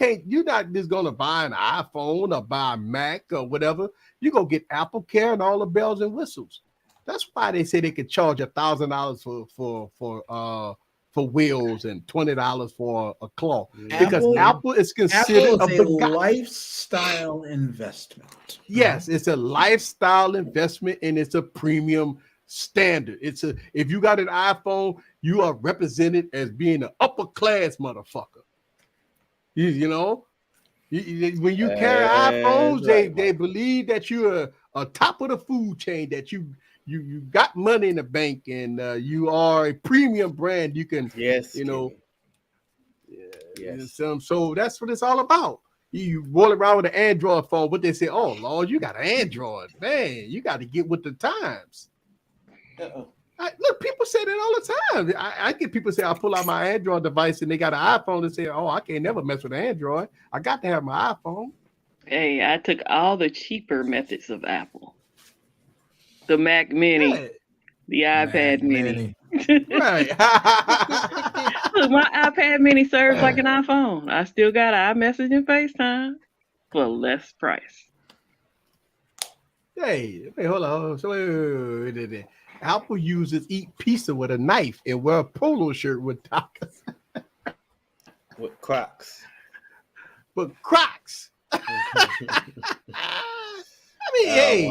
not just gonna buy an iPhone or buy a Mac or whatever. You're gonna get Apple Care and all the bells and whistles. That's why they say they could charge $1,000 for wheels and $20 for a claw. Because Apple is considered a lifestyle investment. Yes, it's a lifestyle investment and it's a premium standard. If you got an iPhone, you are represented as being an upper class motherfucker. You know, when you carry iPhones, they believe that you're a top of the food chain, that you got money in the bank and you are a premium brand. You can, so that's what it's all about. You roll around with an Android phone, but they say, oh Lord, you got an Android, man, you got to get with the times. Look, people say that all the time. I get people say, I pull out my Android device and they got an iPhone and say, oh, I can't never mess with Android. I got to have my iPhone. Hey, I took all the cheaper methods of Apple. The Mac Mini, the iPad Mini. Right. Look, my iPad Mini serves like an iPhone. I still got iMessage and FaceTime for less price. Hey, hold on. So wait. Apple users eat pizza with a knife and wear a polo shirt with tacos. With Crocs. But Crocs. I mean, hey.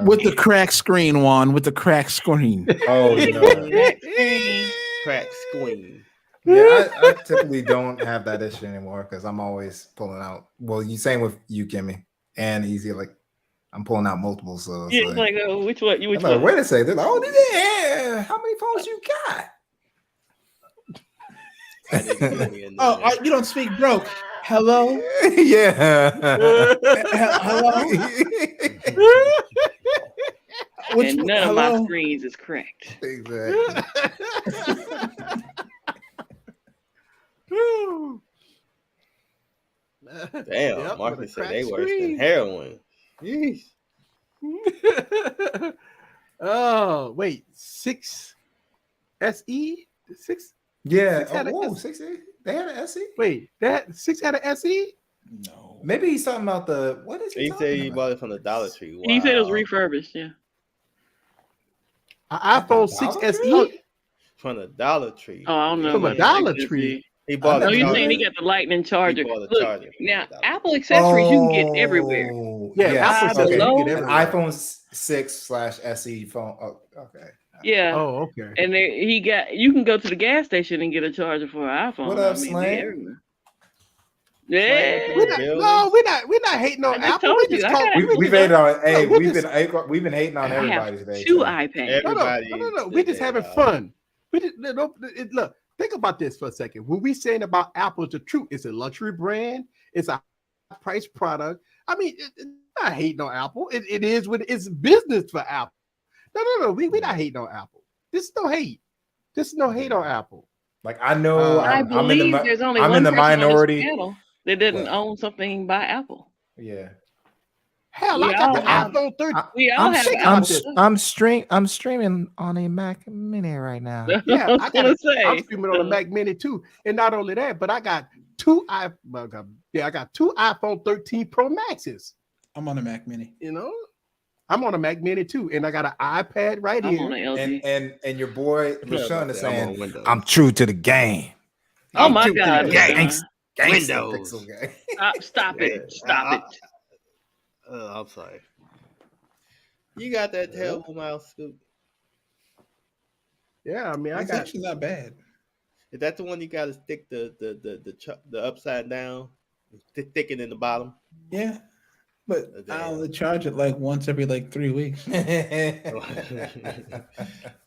With the crack screen, Juan. With the crack screen. Oh, no. Crack screen. Yeah, I typically don't have that issue anymore because I'm always pulling out. Well, same with you, Kimmy, and Easy. Like, I'm pulling out multiple. So it's like which one? Which one? Like, wait a second. They're like, oh, how many phones you got? You don't speak broke. Hello? Yeah. Hello? And none of my screens is cracked. Exactly. Damn, Marcus said they worse than heroin. Yeesh. Oh, wait, 6 SE? 6? Yeah. 6E? They had an SE? Wait, that 6 had an SE? No. Maybe he's talking about what is he said he bought it from the Dollar Tree. Wow. He said it was refurbished, yeah. An iPhone 6 SE? From the Dollar Tree. Oh, I don't know. From a Dollar Tree. He bought you saying he got the lightning charger. Look, now Apple accessories you can get everywhere. Yeah, Apple accessories you can get everywhere. iPhone 6/SE phone. Oh, okay. Yeah. Oh, okay. And you can go to the gas station and get a charger for an iPhone. What up, Slam? Yeah. We're not hating on Apple. We've hated on. Hey, we've been hating on everybody today. 2 iPads. No. We're just having fun. Look. Think about this for a second. When we saying about Apple, it's the truth. It's a luxury brand. It's a price product. I mean, I hate no Apple. It is what it's business for Apple. No. We're not hating on Apple. This is no hate. This is no hate on Apple. Like I know, I believe there's only one in the person minority on this panel that didn't own something by Apple. Yeah. Hell, I got the iPhone 13. We all have I'm streaming on a Mac Mini right now. Yeah, I'm streaming on a Mac Mini too. And not only that, but I got two iPhone 13 Pro Maxes. I'm on a Mac Mini. You know, I'm on a Mac Mini too, and I got an iPad right here. On LG. And your boy LaShawn is saying, I'm true to the game. Oh my God, Windows. Stop it! Stop it! I'm sorry. You got that terrible mouse, Scoop? Yeah, I mean, It's actually not bad. Is that the one you got to stick the upside down, thicken in the bottom? Yeah. But I only charge it like once every like 3 weeks. Those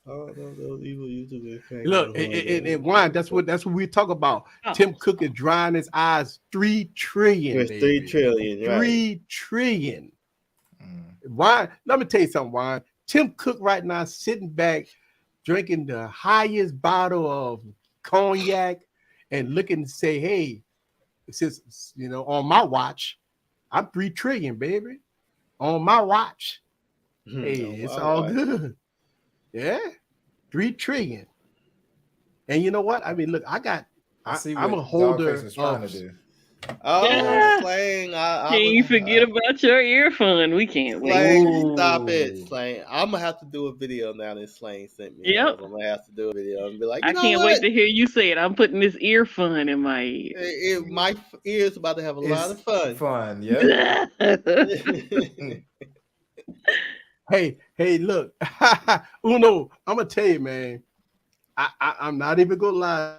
evil YouTubers. Look, and wine. That's what we talk about. Tim Cook is drying his eyes. $3 trillion. It's 3 trillion. Right. 3 trillion. Why? Let me tell you something, Wine. Tim Cook right now sitting back, drinking the highest bottle of cognac, and looking to say, "Hey, since on my watch, I'm 3 trillion, baby. On my watch, hey, it's all good. Yeah, 3 trillion. And you know what? I mean, look, I'm a holder of. Slang. Can you forget about your ear fund? We can't wait. Slang, stop it, Slang. I'm gonna have to do a video now that Slang sent me. Yep. I'm gonna have to do a video and be like, I can't wait to hear you say it. I'm putting this ear fund in my ear. My ear's about to have a lot of fun. Yeah. Hey, look, Uno, I'm gonna tell you, man. I'm not even gonna lie.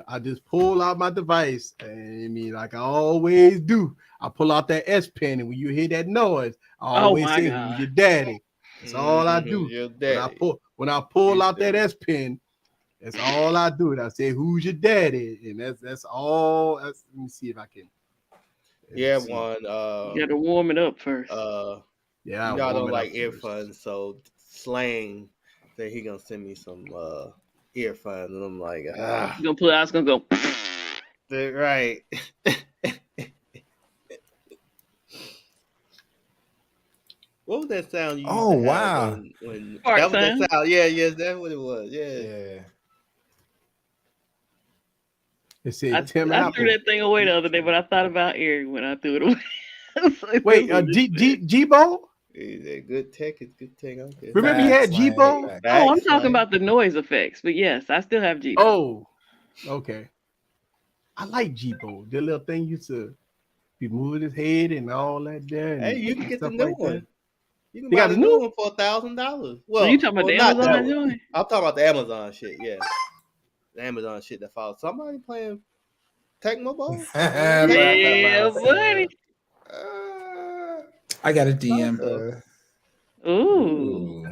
I just pull out my device, and I mean, like I always do. I pull out that S Pen, and when you hear that noise, I always say, "Who's your daddy?" That's all I do. Your daddy. When I pull out that S Pen, that's all I do. And I say, "Who's your daddy?" And that's all. Let me see if I can. One. You got to warm it up first. Y'all don't like earphones, so Slang said he gonna send me some earphones, and I'm like, I was gonna go. Right. What was that sound you used to wow. when that was that sound? Yeah, that's what it was. Yeah. I threw that thing away the other day, but I thought about Eric when I threw it away. Wait, G-Bo? Good tech is good tech. Okay. Remember you had G-Bo? Oh, I'm talking about the noise effects, but yes, I still have G-Bo. Oh, okay. I like G-Bo. The little thing used to be moving his head and all that there. Hey, you can get the new one. That. You can buy the new one for $1,000. Well, you talking about the Amazon joint? I'm talking about the Amazon shit. Yeah, the Amazon shit that follows. Somebody playing Tecmo Bowl? Yeah, buddy. I got a DM. Ooh.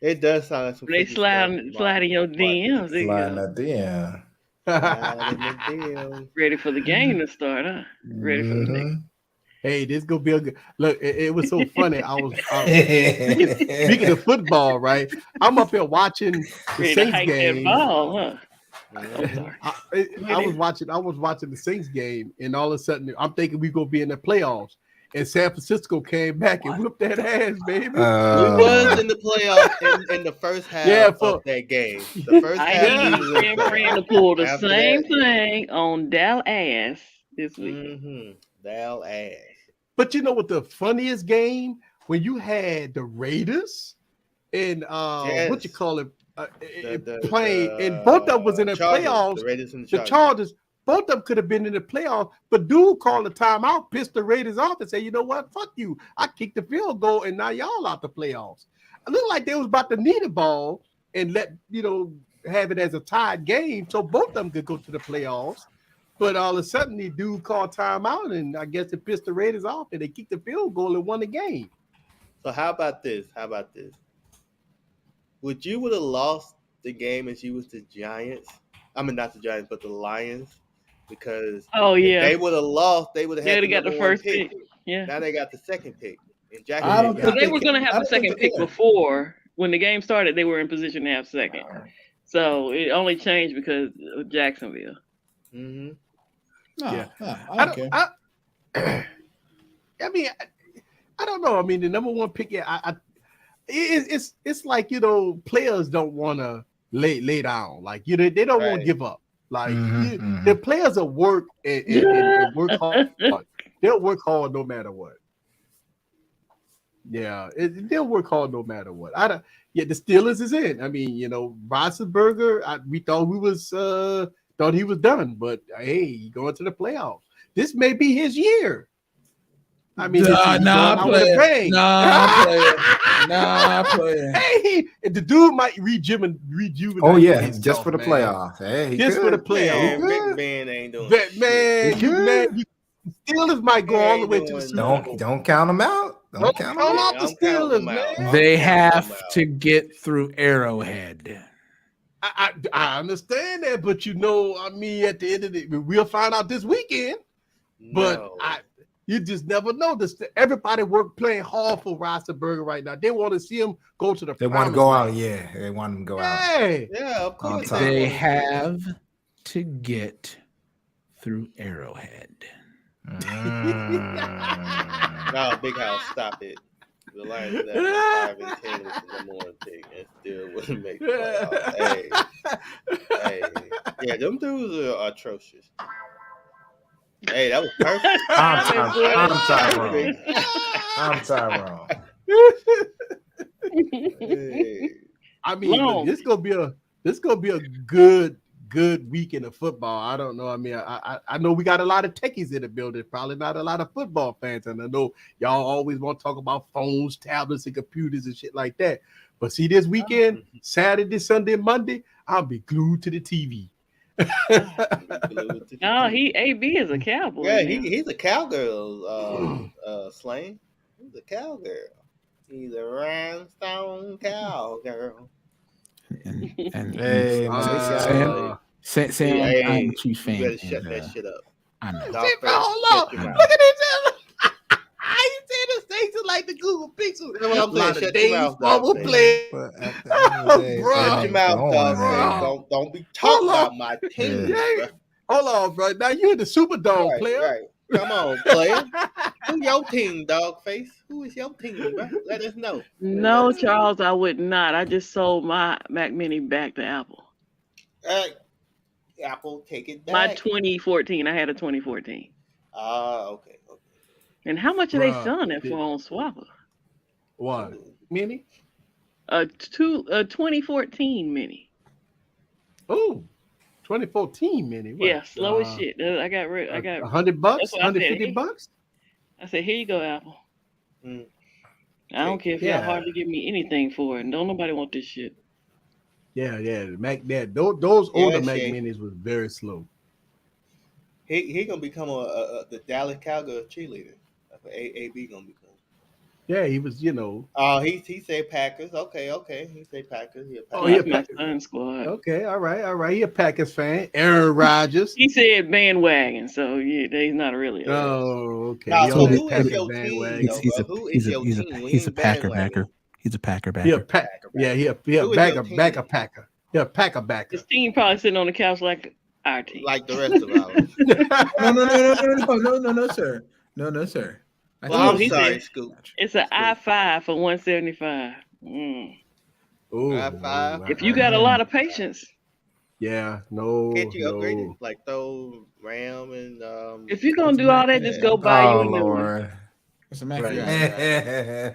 It does sound like some. They slide in your DMs. Slide that DM. Ready for the game to start, huh? Ready for the game. Hey, this gonna be a good look. It was so funny. I was speaking of football, right? I'm up here watching the Saints game. Ball, huh? I was watching the Saints game, and all of a sudden, I'm thinking we're gonna be in the playoffs. And San Francisco came back and whooped that ass, baby. We was in the playoffs in the first half of that game. The first half. I need pull the same thing on Dallas this week. Dallas. But you know what the funniest game? When you had the Raiders and what you call it, playing, and both of them was in the playoffs. The Raiders and the Chargers. Both of them could have been in the playoffs, but dude called the timeout, pissed the Raiders off, and said, "You know what? Fuck you! I kicked the field goal, and now y'all out the playoffs." It looked like they was about to need a ball and have it as a tied game, so both of them could go to the playoffs. But all of a sudden, the dude called timeout, and I guess it pissed the Raiders off, and they kicked the field goal and won the game. So how about this? Would you would have lost the game if you was the Giants? I mean, not the Giants, but the Lions. Because if they would have lost, they would have had got the first pick. Yeah. Now they got the second pick. And they were going to have the second pick before. When the game started, they were in position to have second. So it only changed because of Jacksonville. Mm-hmm. I mean, I don't know. I mean, the number one pick, it's like, players don't want to lay down. Like, they don't want to give up. Like the players will work and work hard. They'll work hard no matter what. Yeah, they'll work hard no matter what. The Steelers is in. I mean, Roethlisberger. We thought he was done, but hey, he going to the playoffs. This may be his year. I mean, I'm playing. Hey, the dude might rejuvenate. Oh yeah, just for the playoffs. Hey, just for the playoffs. Big man ain't doing that. Man, Steelers might go all the way to the Super Bowl. Don't count them out. Don't count them out. The Steelers, man. They have to get through Arrowhead. I understand that, but at the end of the day, we'll find out this weekend. But you just never know. Everybody playing hard for Roethlisberger right now. They want to see him go to the. They want to go out. Yeah, they want him to go out. Yeah, of course. They have to get through Arrowhead. No, Big House, stop it. The Lions at 5-10 is the number one pick and still wouldn't make the playoffs. Hey, yeah, them dudes are atrocious. Hey, that was perfect. I'm Tyrone. Hey. I mean, this gonna be a good weekend of football. I don't know. I mean, I know we got a lot of techies in the building, probably not a lot of football fans, and I know y'all always want to talk about phones, tablets, and computers and shit like that. But see, this weekend, Saturday, Sunday, Monday, I'll be glued to the TV. No, AB is a cowboy. Yeah, he's a cowgirl. Slang. He's a cowgirl. He's a rhinestone cowgirl. And hey, Sam, I'm a Chiefs fan. You better shut that shit up. I know. Hold on. Look at this. I ain't saying this thing to like the Google Pixel. That's what I'm saying. Shut your mouth, bubble play. Shut your mouth, dog. Don't be talking about my team. Yeah. Hold on, bro. Now you in the Superdome, player. Right. Come on, player. Who your team, dog face? Who is your team, bro? Let us know. No, Charles, I would not. I just sold my Mac Mini back to Apple. Apple, take it back. My 2014. I had a 2014. Okay. And how much are they selling it for on Swapper? What? Mini? A 2014 Mini. Oh, 2014 Mini. What? Yeah, slow as shit. I got $100, $150. I said, here you go, Apple. I don't care if y'all hardly give me anything for it. Don't nobody want this shit. Yeah. Those older Mac Minis was very slow. He gonna become the Dallas Cowgirl cheerleader. That's what AB gonna become. Yeah, he was, he said Packers. Okay. He said Packers. He a Packers. Oh, he a Packers fan squad. Okay, all right. He a Packers fan. Aaron Rodgers. He said bandwagon, so yeah, he's not really. Oh, okay. No, so who is your team? He's a Packer backer. He's a Packer backer. He a Packer. Yeah, he a Packer. He a Packer backer. His team probably sitting on the couch like our team, like the rest of ours. No, sir. No, sir. Well, I'm sorry, Scoop. It's an i5 for 175. i5. If you got a lot of patience. Yeah, no. Can't you upgrade it? Like throw RAM and if you're gonna do all that, just go buy you a new one. It's a Mac.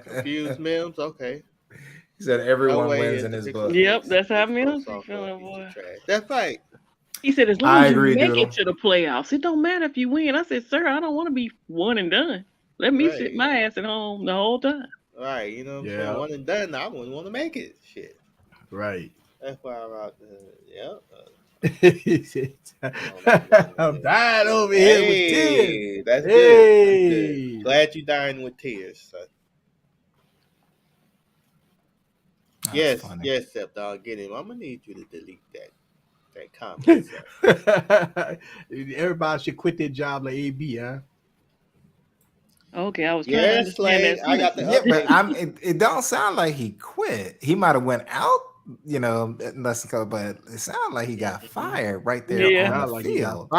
Confused Mims, okay. He said everyone wins in his book. Yep, that's how Mims be feeling, boy. That's right. He said, as long as you make it to the playoffs, it don't matter if you win. I said, sir, I don't want to be one and done. Let me sit my ass at home the whole time. Right, so one and done, I wouldn't want to make it. Shit. Right. That's why I'm out I'm dying over here with tears. That's good. Glad you dying with tears, son. Yes, Sep Dog, get him. I'm gonna need you to delete that comment. Everybody should quit their job like AB, huh? Okay, I was trying to understand that. I got the it don't sound like he quit. He might have went out, unless but it sounded like he got fired right there on the field.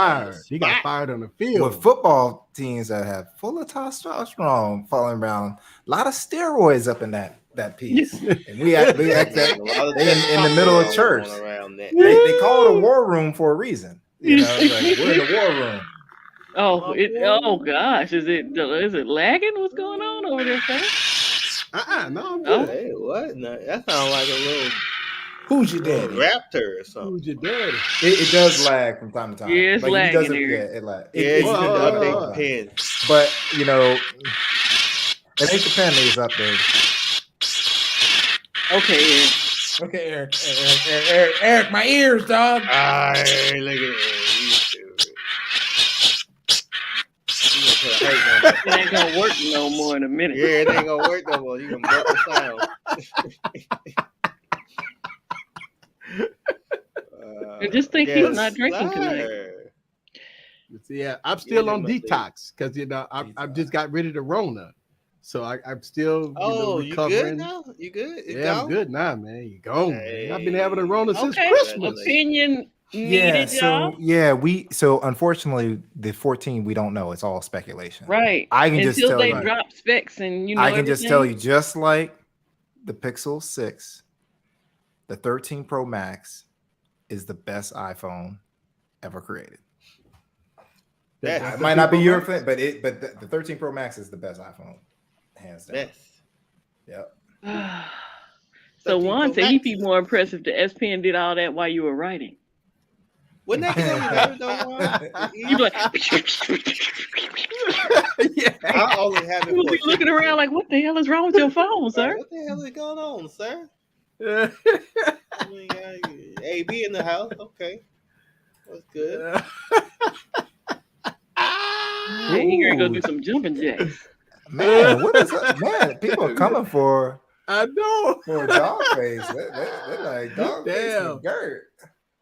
He got fired on the field. With football teams that have full of testosterone falling around, a lot of steroids up in that piece. And we act that in the middle of church. They call it a war room for a reason. We're in the war room. Oh gosh, is it lagging? What's going on over there, sir? No, I'm good. Hey, what? No, that sounds like a little. Who's your daddy? Raptor or something. Who's your daddy? It does lag from time to time. Yeah, it's lagging here. It lags. It's update pen. But it ain't the pen that is updated. Okay, Eric, my ears, dog. Look at it. You gonna It ain't gonna work no more in a minute. Yeah, it ain't gonna work no more. You gonna break the sound. And just think he's not drinking tonight. Yeah, I'm still on detox because I just got rid of the Rona, so I'm still recovering. You good now? You good? I'm good now, man. You go. Hey. I've been having a Rona since Christmas. Opinion. So unfortunately the 14 we don't know. It's all speculation. Right. I can Until just tell they you. drop specs and I can just tell you, just like the Pixel 6, the 13 Pro Max is the best iPhone ever created. It might not be your thing, but the 13 Pro Max is the best iPhone, hands down. Best. Yep. So Juan said he'd be more impressed if the S Pen did all that while you were writing. Wouldn't that be you'd be like, I only have it. You'll be looking around like, what the hell is wrong with your phone, sir? What the hell is going on, sir? AB in the house. Okay, that's good. Here go do some jumping jacks. Man, what is that? Man, people are coming for. I know for dog face. They're like dog face with Gert.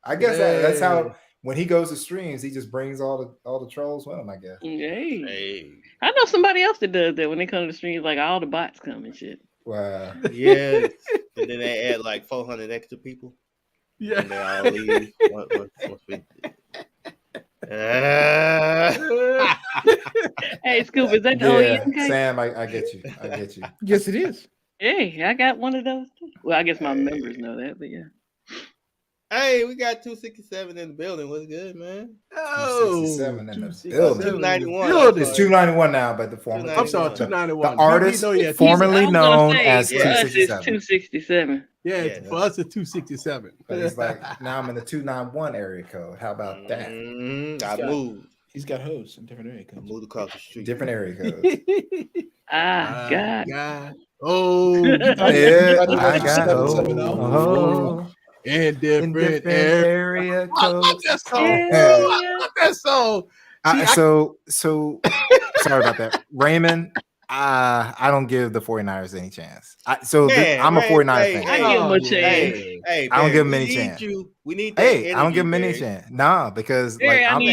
I guess that's how when he goes to streams, he just brings all the trolls with him. I guess. Hey. I know somebody else that does that when they come to the streams. Like all the bots come and shit. Wow. Yes. And then they add like 400 extra people. Yeah. And they all leave. Hey, Scoop, is that the OEM case? Sam, I get you. Yes, it is. Hey, I got one of those too. Well, I guess my members know that, but yeah. Hey, we got 267 in the building. What's good, man? 267 in the building. 291. It's 291 now, but the former. I'm sorry, 291. The artist formerly known as 267. 267. Yeah, for us it's 267. But he's like, now I'm in the 291 area code. How about that? I moved. He's got hosts in different area codes. I moved across the street. Different area codes. God. Oh, yeah, I got in different area codes. I love that song. So sorry about that, Raymond. I don't give the 49ers any chance. I'm a 49er fan. I give them a chance. Hey, I don't give them any chance. We need. I don't give them any chance. Nah, because like, I'm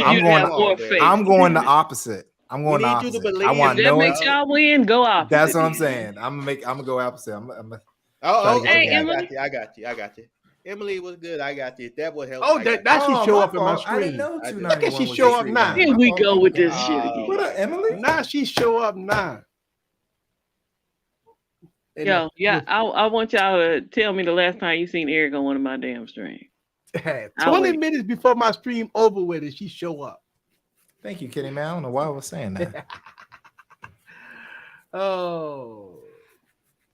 going the opposite. I'm going the opposite. I want that makes y'all win. Go opposite. That's what I'm saying. I'm gonna go opposite. Hey, Emily. I got you. Emily was good. I got you. That would help. Oh, that she show up in my stream. I didn't know Look at she show up now. Here we go with this shit again. What up, Emily? Now she show up now. Yo, yeah, I want y'all to tell me the last time you seen Eric on one of my damn streams. 20 minutes before my stream over with it, she show up. Thank you, Kitty Man. I don't know why I was saying that. Oh,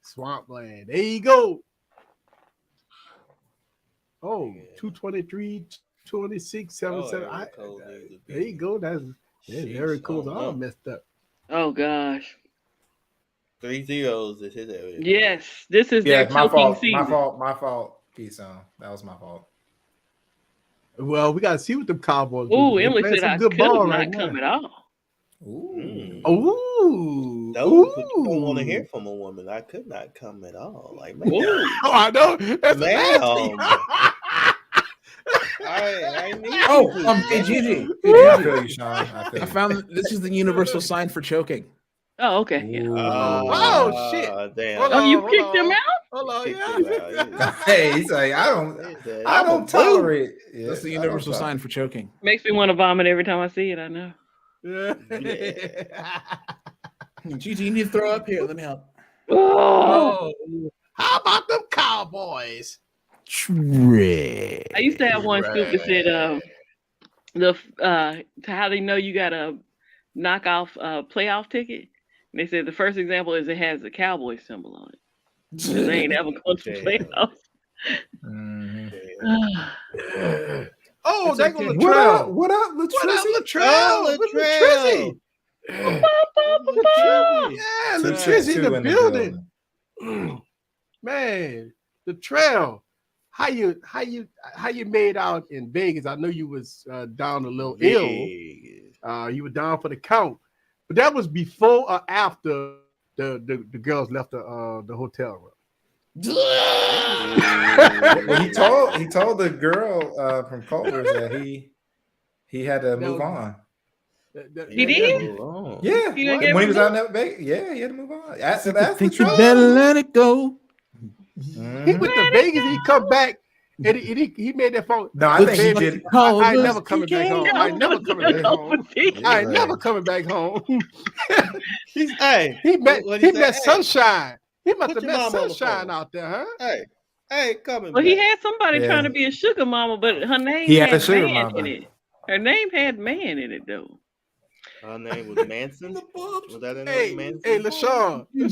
Swampland. There you go. Oh, 223, 26, 77. There you go. That's very cool. All messed up. Oh gosh. 3 zeros is his area. Yes, this is their choking season. My fault. Peace on. That was my fault. Well, we gotta see what the Cowboys do. Ooh, Emily said I could not come at all. Ooh. What you don't want to hear from a woman. I could not come at all. Like, man. I know. That's GG. I feel you, Sean. I found this is the universal sign for choking. Oh, okay. Yeah. Oh shit. Damn. You kicked him out? Hold on, yeah. Hey, he's like, I don't tolerate. Yeah, that's the universal sign for choking. Makes me want to vomit every time I see it. I know. Yeah. GG, you need to throw up here. Let me help. Oh. How about them Cowboys? I used to have one scoop that said how they know you got a knockoff playoff ticket. And they said the first example is it has the Cowboy symbol on it. They ain't ever gone to playoffs. Oh, they're going to Latrell. What up, Latrell? Latrell. Yeah, Latrell in the building. Man, Latrell. How you made out in Vegas? I know you was down a little ill. You were down for the count. But that was before or after the girls left the hotel room. Well, he told the girl from Culver's that he had to move on. He did? Yeah. When he was out in Vegas, yeah, he had to move on. That's you the think you better let it go. He went to Vegas. He come back. And he made that phone. No, I think he did. I ain't never coming back home. I ain't never coming back home. I ain't never coming back home. He met Sunshine. He must have met Sunshine out there, huh? Hey, coming. Well, he had somebody trying to be a sugar mama, but her name had man in it. Her name had man in it, though. Her name was Manson. Was that her name? Manson? Hey, LaShawn. He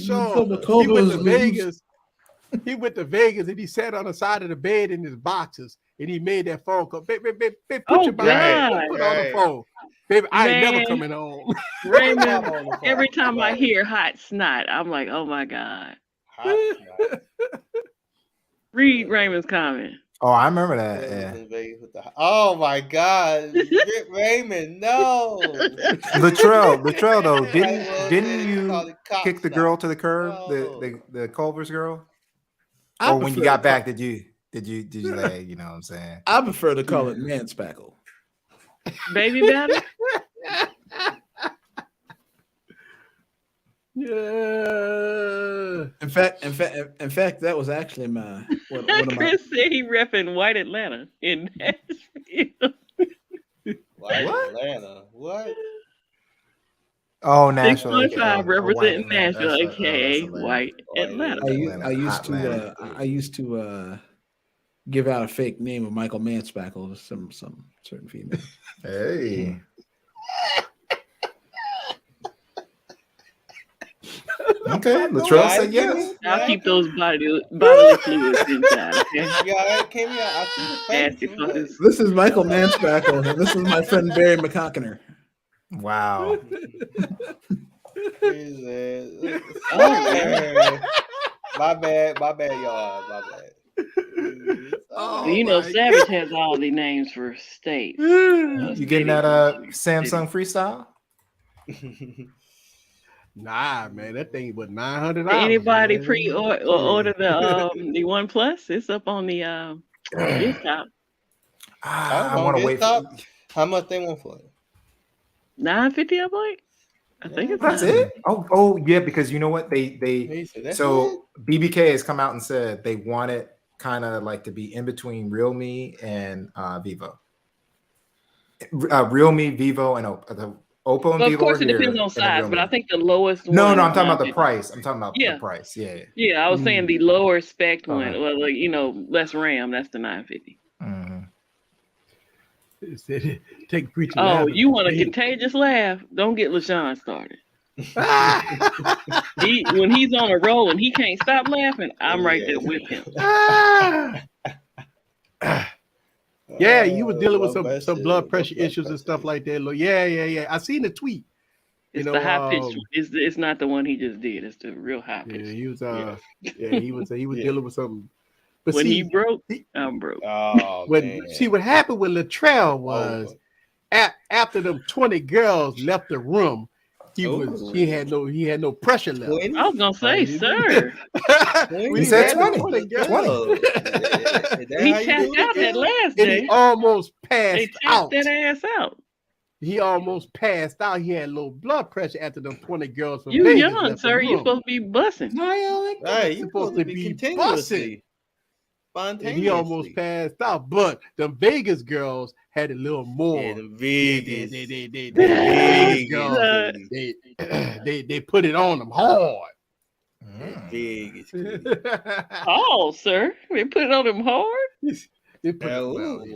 went to Vegas. He went to Vegas and he sat on the side of the bed in his boxes and he made that phone call. Baby, put your bag, put on the phone. Baby, I ain't never coming home. Raymond, every time I hear hot snot, I'm like, oh my God. Hot snot. Read Raymond's comment. Oh, I remember that. Yeah. Oh my God, Raymond, no. Latrell, though, didn't you kick the girl to the curb, the Culver's girl? Or when you got back, did you like, you know what I'm saying? I prefer to call it man spackle. Baby batter? Yeah. In fact, that was actually my one of Chris said he repping White Atlanta in Nashville. White Atlanta? What? Oh, Nashville. 615 representing Nashville, aka White Atlanta. I used to give out a fake name of Michael Manspackle to some certain female. Hey. Okay, Latrell said yes. I'll keep those bodily fluids inside. Okay? Yeah, came here. I see the face. This is Michael Manspackle, and this is my friend Barry McConkener. Wow. My bad, y'all. My bad. You know, Savage has all the names for states. You getting that Samsung Freestyle? Nah, man, that thing was $900. Did anybody pre-order or order the One Plus? It's up on the desktop. I want to wait. How much they want for it? $950, I believe. I think it's that's it. Oh yeah, because you know what they so BBK has come out and said they want it kind of like to be in between Realme and Vivo. Realme, Vivo, and the Oppo and Vivo. Of course, it depends on size, but I think the lowest one. No, I'm talking about the price. I'm talking about the price. Yeah. Yeah, I was saying the lower spec one, well, like, less RAM. That's the 950. Take preaching. Oh, you want a contagious laugh? Don't get LaShawn started. When he's on a roll and he can't stop laughing, I'm right there with him. Yeah, you were dealing with some blood pressure issues and stuff like that. Yeah. I seen the tweet. It's the high pitch. It's not the one he just did. It's the real high pitch. Yeah, he was dealing with something. But when he broke, I'm broke. Oh, what happened with Latrell was after them 20 girls left the room, he had no pressure left. I was gonna say, sir. He said 20. He tapped out that last day. He almost passed out. That ass out. He almost passed out. He had low blood pressure after them 20 girls from You Vegas young, sir. You're supposed to be bussing. Hey, you're supposed to be continuously. And he almost passed out, but the Vegas girls had a little more. Yeah, the Vegas. They put it on them hard. Vegas. Oh, sir, they put it on them hard.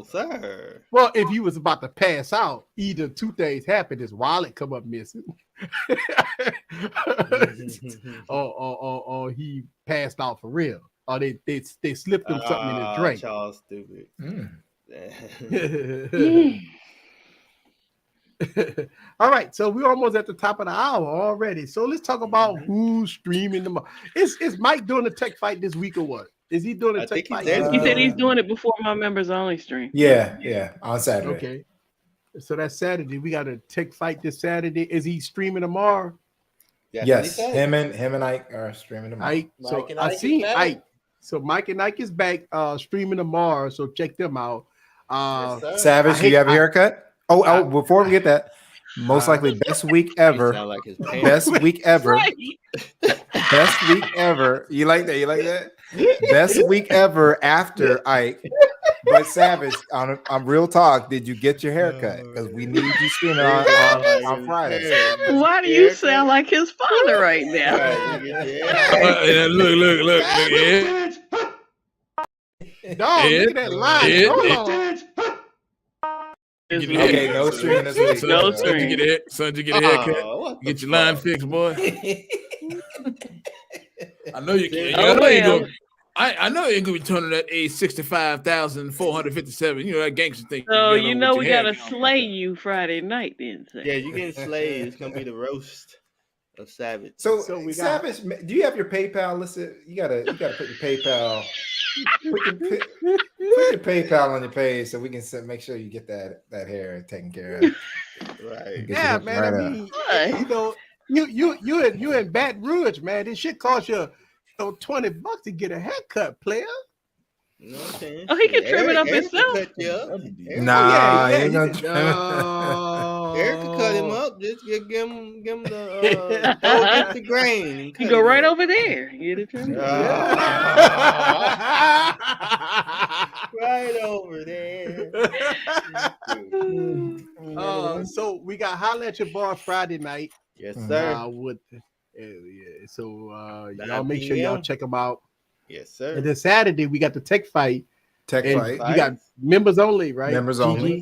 Sir. Well, if he was about to pass out, either two things happened: his wallet come up missing, or he passed out for real. Or they slipped him something in his drink. Charles stupid. All right, so we're almost at the top of the hour already. So let's talk about who's streaming the. Is Mike doing the tech fight this week or what? Is he doing the tech fight? He said he's doing it before my members only stream. Yeah, on Saturday. So that's Saturday. We got a tech fight this Saturday. Is he streaming tomorrow? Yes, him and Ike are streaming tomorrow. Ike. So I seen Ike. So Mike and Ike is back streaming tomorrow. So check them out. Savage, do you have a haircut? Oh, before we get that, most likely best week ever. Best week ever. Best week ever. You like that? You like that? Best week ever after Ike. But Savage, on real talk, did you get your haircut? Because we need you streaming on Friday. Why do you sound like his father right now? Look. Dog, look at that line. Hold on. Okay, no stream this week. No stream. Son, you get a haircut. Get your line fixed, boy. I know you can. I know you're gonna be turning that age 65,457. You know that gangster thing. So we gotta slay you Friday night then. Yeah, you getting slayed. It's gonna be the roast of Savage. So Savage, do you have your PayPal listed? You gotta put your PayPal. Put your PayPal on your page so we can make sure you get that hair taken care of. Right. Yeah, man. I mean, you in Baton Rouge, man. This shit cost you $20 to get a haircut, player. You know what I'm saying? Oh, he can trim it up himself. Nah, he ain't gonna trim it. Eric can cut him up. Just give him the get the grain. You go right over there. Get it trimmed. Right over there. So we got Holla at Your Bar Friday night. Yes, sir. So y'all make sure y'all check them out. Yes, sir. And then Saturday we got the tech fight. You got members only, right? Members only.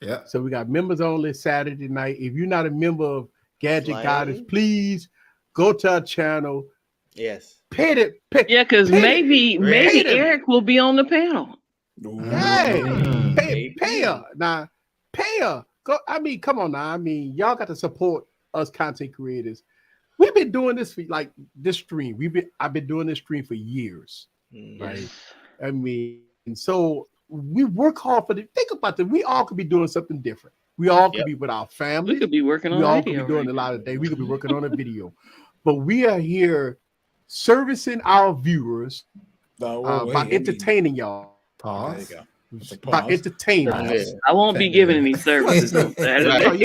Yeah. So we got members only Saturday night. If you're not a member of Gadget Goddess, please go to our channel. Yes. Yeah, because maybe Eric will be on the panel. Hey, pay her. Now, pay her. I mean, come on now. I mean, y'all got to support us content creators. We've been doing this for this stream. I've been doing this stream for years. Right. I mean, so we work hard for think about it. We all could be doing something different. We all could be with our family. We could be working on We all video could be doing a lot of things. We could be working on a video. But we are here servicing our viewers by entertaining y'all. Pause. There you go. By entertaining us. I won't be giving any services on Saturday.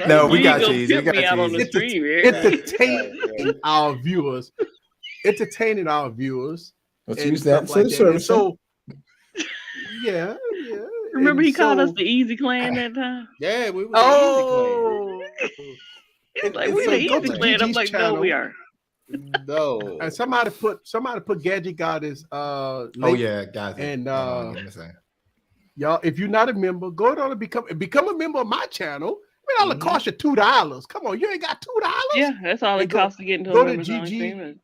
No, we got you. We got out on the stream, entertaining our viewers. Entertaining our viewers. Let's use that for the service. So, yeah. Remember he called us the Easy Clan that time? Yeah, we were the Easy Clan. It's like we're the Easy Clan. I'm like, no, we are. No. And somebody put Gadget Goddess guys. And y'all, if you're not a member, go down and become a member of my channel. I mean, it'll cost you $2. Come on, you ain't got $2? Yeah, that's all it costs to get into go a to GG.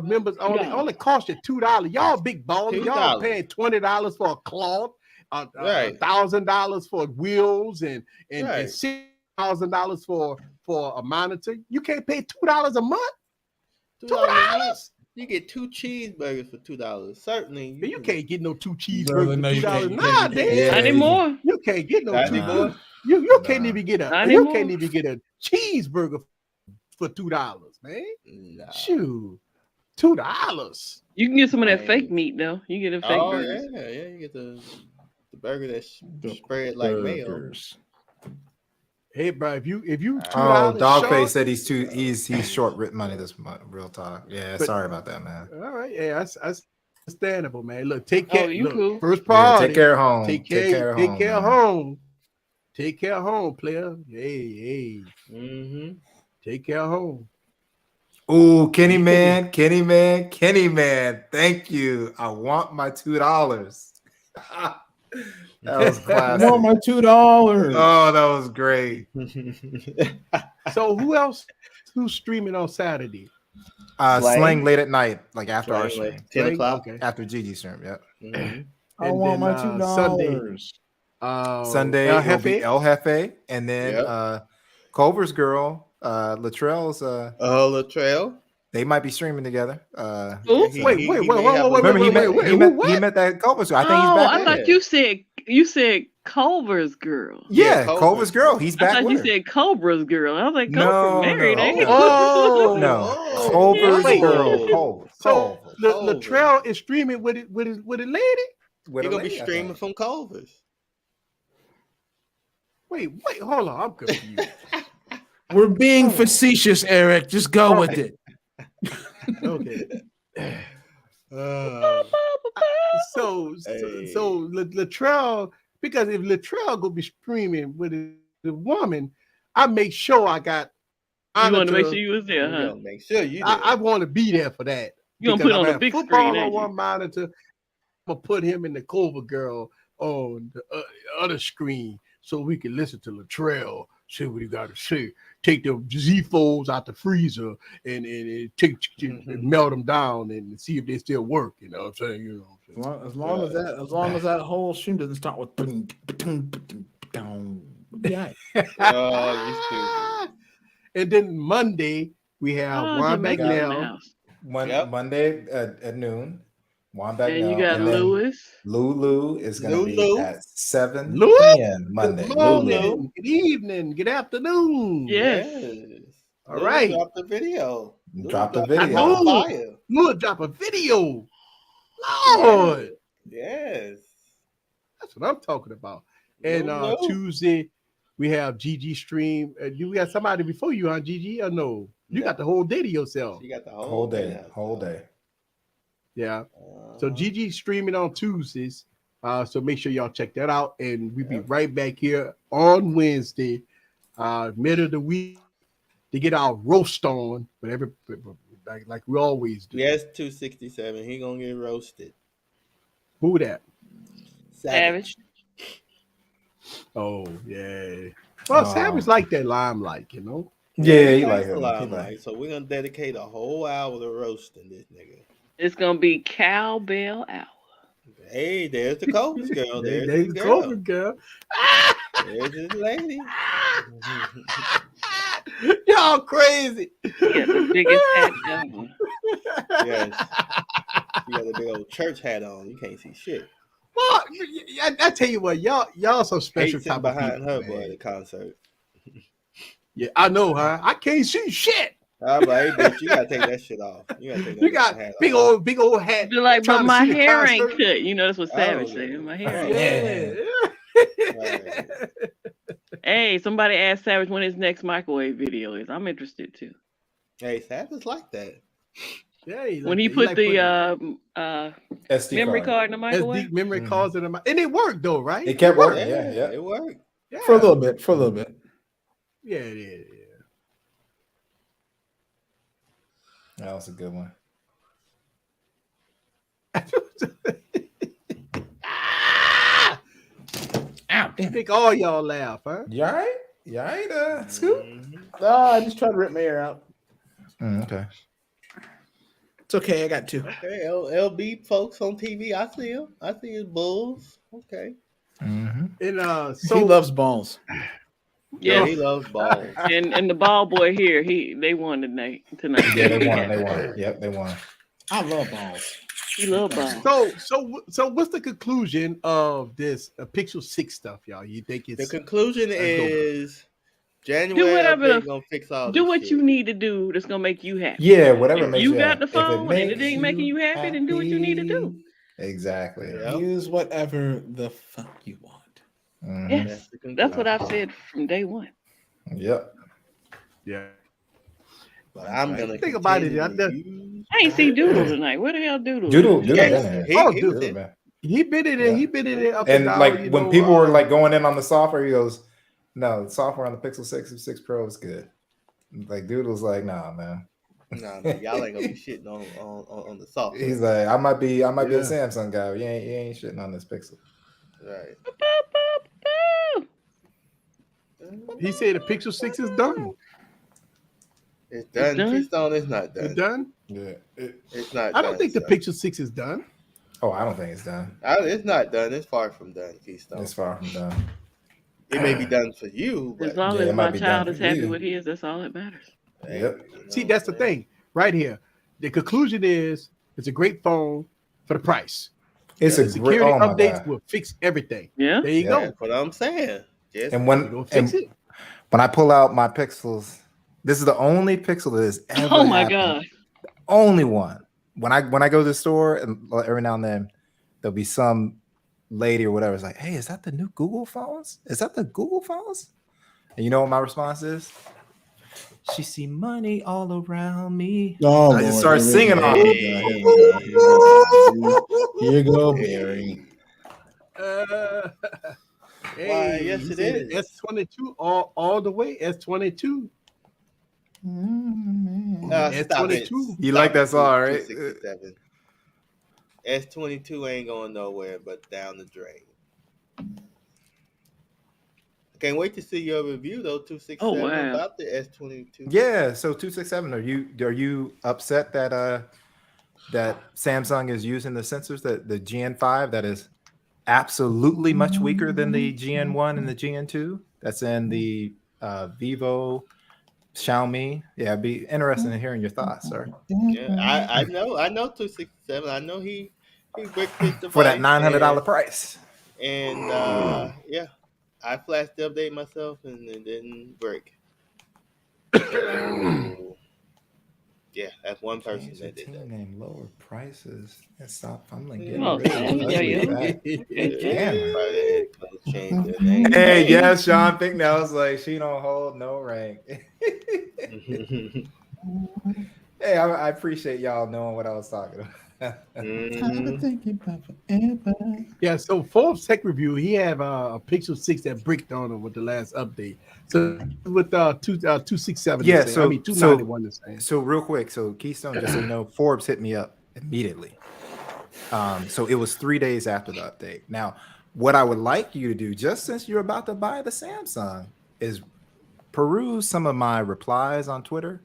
Members only cost you $2. Y'all big ballers. Y'all paying $20 for a cloth, $1,000 for wheels, and $6,000 for a monitor. You can't pay $2 a month. $2? You get 2 cheeseburgers for $2. Certainly, you can't get no 2 cheeseburgers for $2 nowadays. Not anymore. You can't get no $2. You can't even get a cheeseburger for $2, man. Shoot. $2. You can get some of that fake meat though. You get a fake burger. Yeah, you get the burger that's spread like mayo. Hey, bro, if you Dogface said he's short written money this month. Real talk. Yeah, sorry about that, man. All right, yeah, that's understandable, man. Look, take care. Cool. First priority. Take care of home. Take care of home. Take care of home, player. Hey. Mm-hmm. Take care of home. Ooh, Kenny man. Thank you. I want my $2. That was classic. I want my $2. Oh, that was great. So who's streaming on Saturday? Slang late at night, like after our stream. 10 o'clock. Okay. After Gigi stream, yep. Mm-hmm. I want my $2. Sunday will be El Jefe, and then Culver's girl, Latrell's Latrell. They might be streaming together. Wait. Remember he met that Culver's girl. I think he's back. I thought you said you said Culver's girl. Yeah, Culver's girl. He's back. I thought with you her. said Cobra's girl. I was like, Cobra married, ain't it? No, Culver's girl. Culver. So Latrell is streaming with a lady. He's gonna be streaming from Culver's. Wait, hold on, I'm confused. We're being facetious, Eric. Just go with it. Okay. So Latrell, because if Latrell gonna be streaming with the woman, I make sure I got. You want to make sure you was there, huh? Make sure you. I want to be there for that. You gonna put on the big football screen on one monitor. I'm gonna put him in the Culver girl on the other screen so we can listen to Latrell. See what he got to say. Take the Z-Folds out the freezer and melt them down and see if they still work. You know what I'm saying? You know, as long as that whole stream doesn't start with yeah. And then Monday we have Juan Bagnell. Monday at noon. Juan Bagnell. And you got Lewis. Lulu is going to be at 7 p.m. Monday. Good morning, good evening, good afternoon. Yes. All right. Drop the video. Drop the video. Lulu drop a video. Lord. Yes. That's what I'm talking about. And Tuesday we have Gigi stream. You got somebody before you on Gigi or no? You got the whole day to yourself. You got the whole day. Yeah. So Gigi streaming on Tuesdays. So make sure y'all check that out. And we'll be right back here on Wednesday, middle of the week, to get our roast on. But like we always do. Yes, 267. He gonna get roasted. Who that? Savage. Oh yeah. Well, Savage like that limelight, you know. Yeah, he like it. Limelight. So we're gonna dedicate a whole hour to roasting this nigga. It's gonna be cowbell hour. Hey, there's the Culver's girl. There's the Culver's girl. There's this lady. Y'all crazy. Yeah, the biggest hat ever. Yes. You got a big old church hat on. You can't see shit. Well, I tell you what, y'all some special type behind of people, her boy at the concert. Yeah, I know, huh? I can't see shit. I'm like, hey, bitch, you gotta take that shit off. You got big old hat. You're like, but my hair ain't cut. You know that's what Savage said. My hair ain't cut. Hey, somebody asked Savage when his next microwave video is. I'm interested too. Hey, Savage like that. Yeah, when he put the memory card in the microwave. SD memory cards in the microwave. And it worked though, right? It kept working. Yeah, it worked. Yeah. For a little bit. Yeah, it is. That was a good one. Ow, damn. I think all y'all laugh, huh? You all right? You all right, Scoop? No, I just tried to rip my hair out. Okay. It's okay. I got two. Okay, LB folks on TV. I see him. I see his bulls. Okay. Mm-hmm. And so he loves balls. Yeah, he loves balls. And the ball boy here, they won tonight. Yeah, they won. Yep, they won. I love balls. He love balls. So what's the conclusion of this Pixel 6 stuff, y'all? You think it's the conclusion is January? They're gonna fix all. Do what shit. you need to do. That's gonna make you happy. Yeah, whatever if makes you you got happy. the phone and it ain't making you happy, then do what you need to do. Exactly. Yep. Use whatever the fuck you want. Mm-hmm. Yes, that's what I've said from day one. Yep. Yeah. But I'm gonna think about it. I ain't see Doodle tonight. Where the hell Doodle? Doodle. Doodle. He been in it. He been in it up and down. Like when people were like going in on the software, he goes, "No, the software on the Pixel 6 and 6 Pro is good." Like Doodle's like, "Nah, man. Nah, y'all ain't gonna be shitting on the software." He's like, "I might be a Samsung guy. You ain't shitting on this Pixel." Right. He said the Pixel 6 is done. It's done. Keystone is not done. It's done? Yeah. It's not I don't think the Pixel 6 is done. Oh, I don't think it's done. It's not done. It's far from done, Keystone. It's far from done. It may be done for you, but as long as my child is happy with his, that's all that matters. Yep. See, that's the thing right here. The conclusion is it's a great phone for the price. It's a security great updates will fix everything. Yeah. There you go. That's what I'm saying. Just And when I pull out my Pixels, this is the only Pixel that has ever Oh my happened. God. Only one. When I go to the store, and every now and then there'll be some lady or whatever. It's like, hey, is that the new Google phones? Is that the Google phones? And you know what my response is? She see money all around me. Oh, I just start singing on it. Here you go, Barry. Hey, yes, it is. S22 all the way. S22. S22. You like that song, right? S22 ain't going nowhere but down the drain. I can't wait to see your review though, 267 about the S22. Yeah, so 267. Are you upset that that Samsung is using the sensors that the GN5 that is absolutely much weaker than the GN1 and the GN2? That's in the Vivo, Xiaomi. Yeah, I'd be interested in hearing your thoughts, sir. Yeah, I know 267. I know he bricked his device for that $900 price. And yeah, I flashed the update myself and it didn't break. So, yeah, that's one person that did that. Name lower prices and stop fumbling. Hey, yes, Sean Pinkney. I was like, she don't hold no rank. Hey, I appreciate y'all knowing what I was talking about. Yeah, so Forbes Tech Review, he have a Pixel 6 that bricked on him with the last update. So with 267, yeah, so I mean 291 the same. So real quick, so Keystone, just so you know, Forbes hit me up immediately. So it was 3 days after the update. Now, what I would like you to do, just since you're about to buy the Samsung, is peruse some of my replies on Twitter.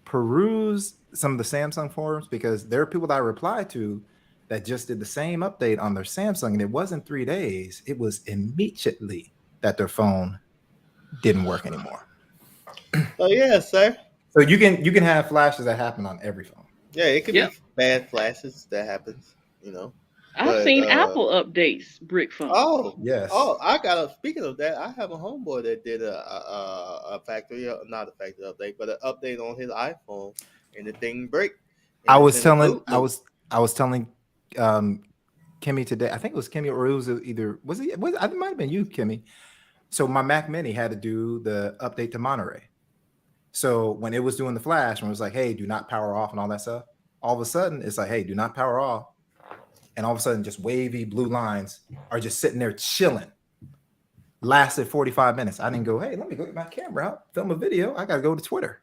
Peruse some of the Samsung forums, because there are people that I reply to that just did the same update on their Samsung, and it wasn't 3 days. It was immediately that their phone didn't work anymore. Oh yeah, sir. So you can have flashes that happen on every phone. Yeah, it could be bad flashes that happens, you know. I've seen Apple updates brick phones. Oh yes. Oh, speaking of that, I have a homeboy that did a factory, not a factory update, but an update on his iPhone, and the thing break. I was telling Kimmy today. I think it was Kimmy, or it it might have been you, Kimmy. So my Mac Mini had to do the update to Monterey. So when it was doing the flash, when it was like, hey, do not power off and all that stuff, all of a sudden it's like, hey, do not power off. And all of a sudden just wavy blue lines are just sitting there chilling. Lasted 45 minutes. I didn't go, hey, let me go get my camera out, film a video. I got to go to Twitter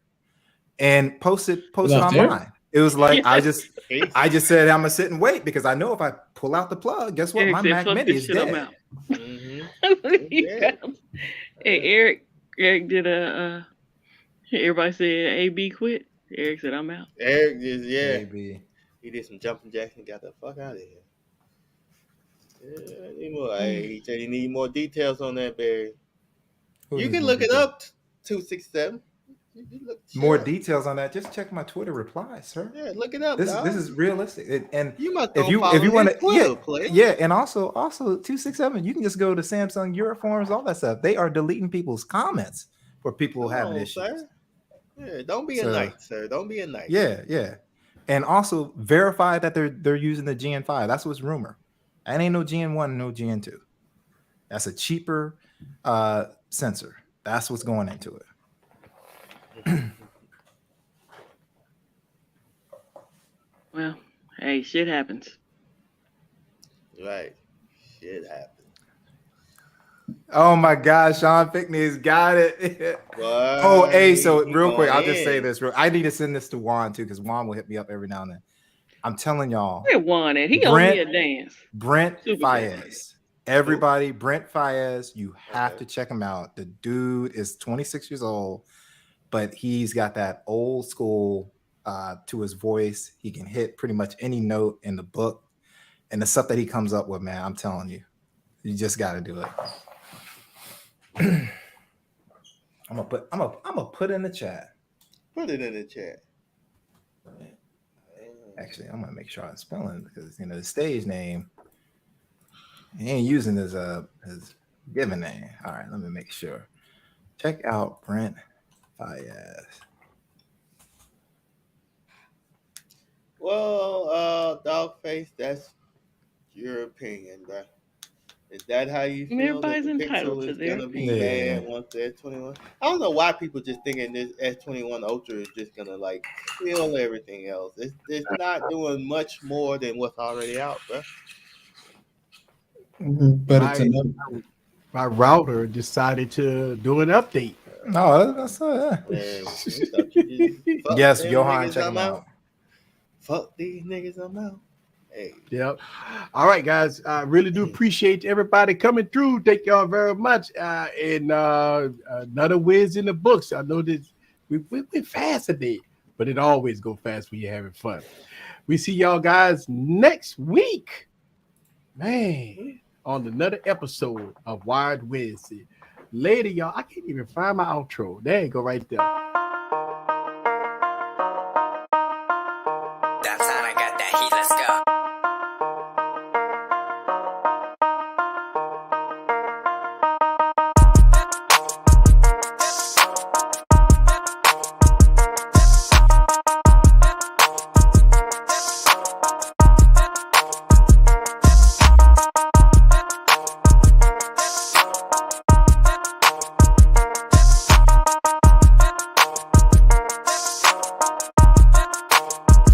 and post it online. It was like, I just said, I'm going to sit and wait, because I know if I pull out the plug, guess what? My Mac Mini is dead. Hey, Eric did everybody said AB quit. Eric said, I'm out. Eric just, AB. He did some jumping jacks and got the fuck out of here. Yeah, I need more. He said he need more details on that, Barry. You can look it up, 267. More details on that. Just check my Twitter replies, sir. Yeah, look it up. This is realistic. And you must if you want to, yeah, and also 267, you can just go to Samsung Europe forums, all that stuff. They are deleting people's comments for people having issues. Sir. Yeah, don't be a knight, sir. Don't be a knight. Yeah. And also verify that they're using the GN5. That's what's rumor. That ain't no GN1, no GN2. That's a cheaper sensor. That's what's going into it. Well, hey, shit happens. Right. Shit happens. Oh my gosh, Sean Pinkney's got it. Oh, hey, so real quick, I'll just say this. I need to send this to Juan too, because Juan will hit me up every now and then. I'm telling y'all. Where Juan at? He owe me a dance. Brent Fayez. Everybody, Brent Fayez, you have to check him out. The dude is 26 years old, but he's got that old school to his voice. He can hit pretty much any note in the book, and the stuff that he comes up with, man, I'm telling you, you just got to do it. I'm gonna put it in the chat. Put it in the chat. Actually, I'm gonna make sure I'm spelling it, because the stage name He ain't using his given name. All right, let me make sure. Check out Brent Faiyaz. Well, Dogface, that's your opinion, bro. Is that how you feel? Everybody's that the entitled Pixel to is their gonna be opinion. bad once the S21? I don't know why people just thinking this S21 Ultra is just gonna like kill everything else. It's not doing much more than what's already out, bro. But it's another. My router decided to do an update. No, that's yes, Johan, check him out. Fuck these niggas, I'm out. Hey. Yep. All right, guys. I really do appreciate everybody coming through. Thank y'all very much. And another wins in the books. I know that we went fast today, but it always go fast when you're having fun. We see y'all guys next week, man, on another episode of Wired Wednesday. Later, y'all. I can't even find my outro. There you go, right there.